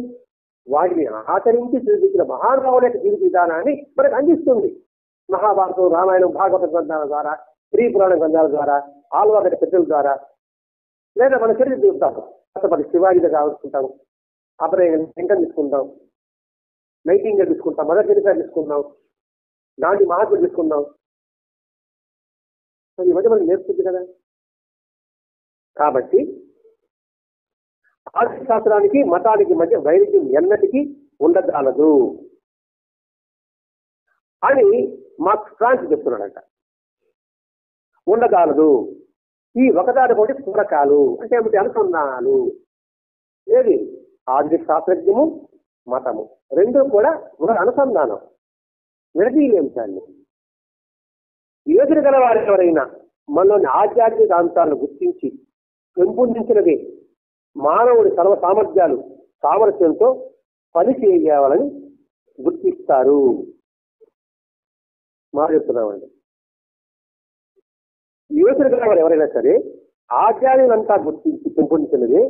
వాటిని ఆచరించి చూపించిన మహానుభావుల యొక్క జీవిత విధానాన్ని మనకు అందిస్తుంది. మహాభారతం, రామాయణం, భాగవత గ్రంథాల ద్వారా, శ్రీ పురాణ గ్రంథాల ద్వారా, ఆల్వాగడ్డ పెద్దల ద్వారా, లేదా మన చరిత్ర చూస్తాము. అసలు శివాజీగా కావాలనుకుంటాము, అప్పుడే వెంకట తీసుకుంటాం, నైటింగేల్ తీసుకుంటాం, మదర్ తెరెసా తీసుకుందాం, గాంధీ మహాత్ముడు తీసుకుందాం. ఈ మధ్య మనకి నేర్పుతుంది కదా. కాబట్టి ఆర్థిక శాస్త్రానికి మతానికి మధ్య వైరుధ్యం ఎన్నటికీ ఉండదాలదు అని మార్క్స్ ఫ్రాన్స్ చెప్తున్నాడంట. ఉండదాలదు. ఈ ఒకదానికొకటి పూరకాలు అంటే ఏమిటి? అనుసంధానాలు. ఏది? ఆర్థిక శాస్త్రజ్ఞము, మతము రెండు కూడా ఒక అనుసంధానం, విడదీయంశాన్ని. యోచన గల వారు ఎవరైనా మనలోని ఆధ్యాత్మిక అంశాలను గుర్తించి పెంపొందించినదే మానవుడి సర్వ సామర్థ్యాలు సామర్థ్యంతో పని చేయాలని గుర్తిస్తారు. మా చెప్తున్నామండి. యోచన గల వారు ఎవరైనా సరే ఆధ్యాత్మికంతా గుర్తించి పెంపొందించినదే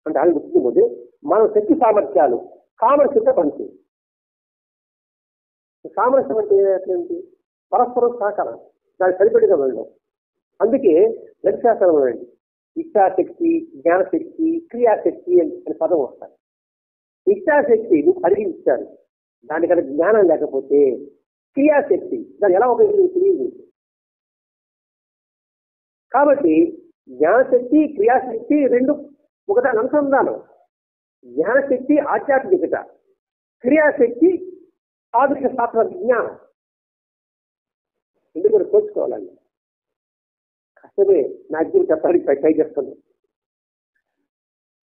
అంటే ఆయన గుర్తించకపోతే మన శక్తి సామర్థ్యాలు సామర్థ్యంతో పనిచేయాలి. సామర్థ్యం అంటే ఏంటి? పరస్పరం సహకారం, దానికి సరిపడిగా వెళ్ళడం. అందుకే లక్ష్యాసనం అండి. ఇచ్ఛాశక్తి, జ్ఞానశక్తి, క్రియాశక్తి అనే పదం వస్తాయి. ఇచ్ఛాశక్తి నువ్వు అడిగి ఇచ్చారు, దానికన్నా జ్ఞానం లేకపోతే క్రియాశక్తి దాన్ని ఎలా ఉపయోగించి తెలియదు. కాబట్టి జ్ఞానశక్తి, క్రియాశక్తి రెండు ఒకదాని అనుసంధానం. జ్ఞానశక్తి ఆధ్యాత్మికత, క్రియాశక్తి ఆధునిక శాస్త్ర విజ్ఞానం. ఎందుకు మనం కోర్చుకోవాలండి? కష్టమే. నా జీవితం చెప్పడానికి ట్రై చేస్తాను.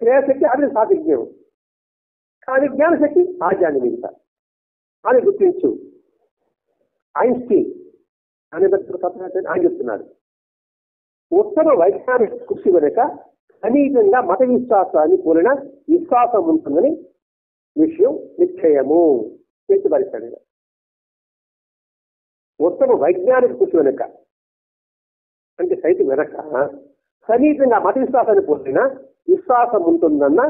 క్రియాశక్తి ఆధునిక శాస్త్ర విజ్ఞానం, కానీ జ్ఞానశక్తి ఆధ్యాత్మికత అని గుర్తించు. ఐన్స్టీన్ అనే ఆయన చెప్తున్నాడు, ఉత్తమ వైజ్ఞానిక కృషి వెనుక కనీసంగా మత విశ్వాసాన్ని కూలిన విశ్వాసం ఉంటుందని విషయం నిశ్చయము చేర్చబరిస్తాడు. ఉత్తమ వైజ్ఞానిక కృషి వెనుక అంటే సైతం వెనక కనీసంగా మత విశ్వాసాన్ని కూలిన విశ్వాసం ఉంటుందన్న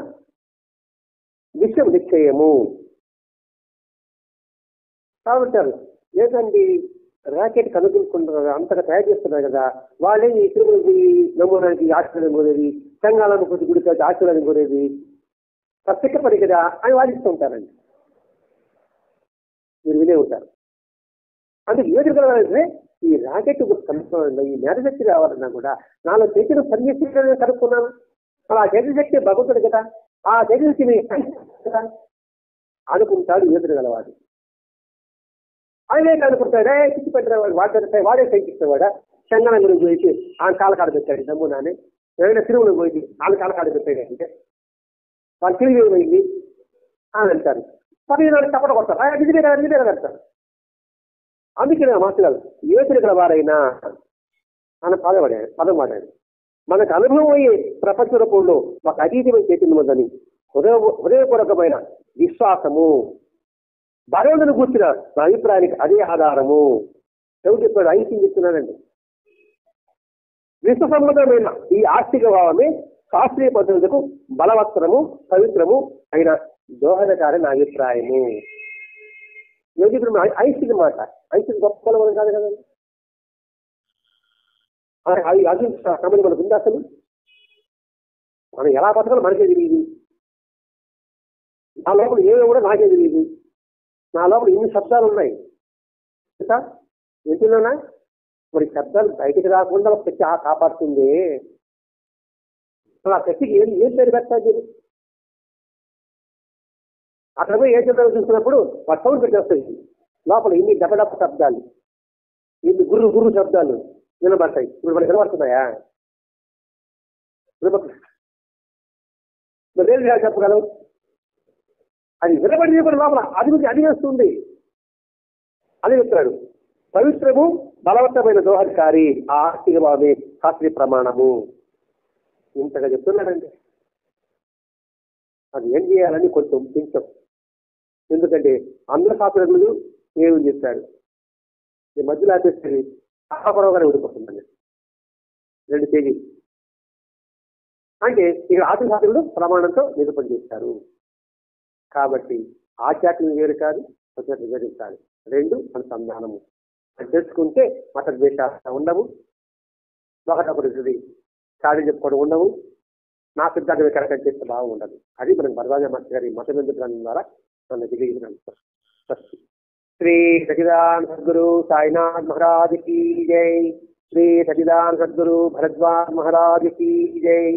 విషయం నిశ్చయము. కాబట్టి లేదండి రాకెట్ కనుగొనుకుంటున్నారు, అంతగా తయారు చేస్తున్నారు కదా, వాళ్ళే ఈ తిరుమలకి నమ్మడానికి ఆశ్చర్యం కోరేది, తెలంగాణ గుడికి ఆశ్చర్యం కోరేది ప్రత్యేక పని కదా అని వాదిస్తూ ఉంటారండి. మీరు వినే ఉంటారు. అందుకే యోచన కలవాలంటే ఈ రాకెట్ కనుక్కోవాలన్నా, ఈ మేధశక్తి కావాలన్నా కూడా నాలో చైతన్యం పనిచేసి కనుక్కున్నాను. అలా చైతన్యశక్తి భగవంతుడు కదా, ఆ చైతన్యశక్తిని కదా అనుకుంటాడు యోచన గలవాడు. ఆయనే అనుకుంటాడే పిచ్చి పెట్టినవాడు, వాడే సైకిస్తావాడా తెలంగాణ గురించి పోయి ఆయన కాలకాడ పెట్టాడు నమ్మునానే, ఏదైనా తిరుమల పోయి ఆయన కాలకాడ పెట్టాడు అంటే వాళ్ళు తిరిగి పోయింది అని అంటారు. 10 చప్పట కొడతారు, నిజమే కడతారు. అందుకే మాట్లాడాలి యోచన గల వారైనా అని పదం వాడాడు. మనకు అనుభవం అయ్యే ప్రపంచ రూపంలో ఒక అతీతమైన చైతన్యం ఉందని హృదయపూర్వకమైన విశ్వాసము, భగవంతుని కూర్చున్న నా అభిప్రాయానికి అదే ఆధారము. ఎవరు చెప్పాడు? ఐన్స్టీన్ చెప్తున్నాడండి. విశ్వసమ్మతమైన ఈ ఆస్తిక భావమే శాస్త్రీయ పద్ధతులకు బలవత్తరము, పవిత్రము అయిన దోహదకారి నా అభిప్రాయము. ఇప్పుడు ఐన్స్టీన్ మాట, ఐన్స్టీన్ గొప్ప మనం కాదు కదండి. అది సంబంధం మనకు ఉంది. అసలు మనం ఎలా బతకాలో మనకే తెలియదు. నా లోపల ఏమో కూడా నాకే తెలియదు. నా లోపల ఇన్ని శబ్దాలు ఉన్నాయి వింటున్నానా? మరి శబ్దాలు బయటికి రాకుండా శక్తి కాపాడుతుంది. ఆ శక్తికి ఏం పేరు పెట్టాలి? అక్కడ పోయి ఏ శబ్దాలు చూస్తున్నప్పుడు వాడు సౌండ్ పెట్టేస్తాయి. లోపల ఇన్ని డబ్బడప్ప శబ్దాలు, ఇన్ని గుర్రు శబ్దాలు వినబడతాయి. ఇప్పుడు మనకి వినబడుతున్నాయా? రేలు చెప్పగలవు. అది వినబడి లోపల అది వేస్తుంది. అది చెప్తాడు పవిత్రము బలవంతమైన దోహదకారి ఆ ఆస్తిక భావమే శాస్త్రీయ ప్రమాణము. ఇంతగా చెప్తున్నాడండి. అది ఏం చేయాలని కొంచెం ఎందుకంటే అందరు శాస్త్రజ్ఞులు ఏమని చెప్పారు, ఈ మధ్యలో ఆపేస్తే అపరవగానే ఉండిపోతుందండి 2 పేజీలు. అంటే ఇక్కడ ఆత్మశాస్త్రులు ప్రమాణంతో నిరూపణ చేశారు. కాబట్టి ఆధ్యాత్మిక వేరు కాదు, ప్రత్యేక వేరు కాదు, 2 అనుసంధానము అని తెలుసుకుంటే మత ద్వేషాలు ఉండవు, ఒకటొకటి చాడీ చెప్పుకోవడం ఉండవు, నా సిద్ధాంతం కరెక్ట్ అని చెప్పే భావం ఉండదు. అది మనం భరద్వాజ మాస్టర్ గారి మత గ్రంథం ద్వారా మనం తెలియజేయడం. శ్రీ సచిదానంద సద్గురు సాయినాథ్ మహారాజ్ की जय. श्री सच्चिदानंद सद्गुरु भरद्वाज महाराज की जय.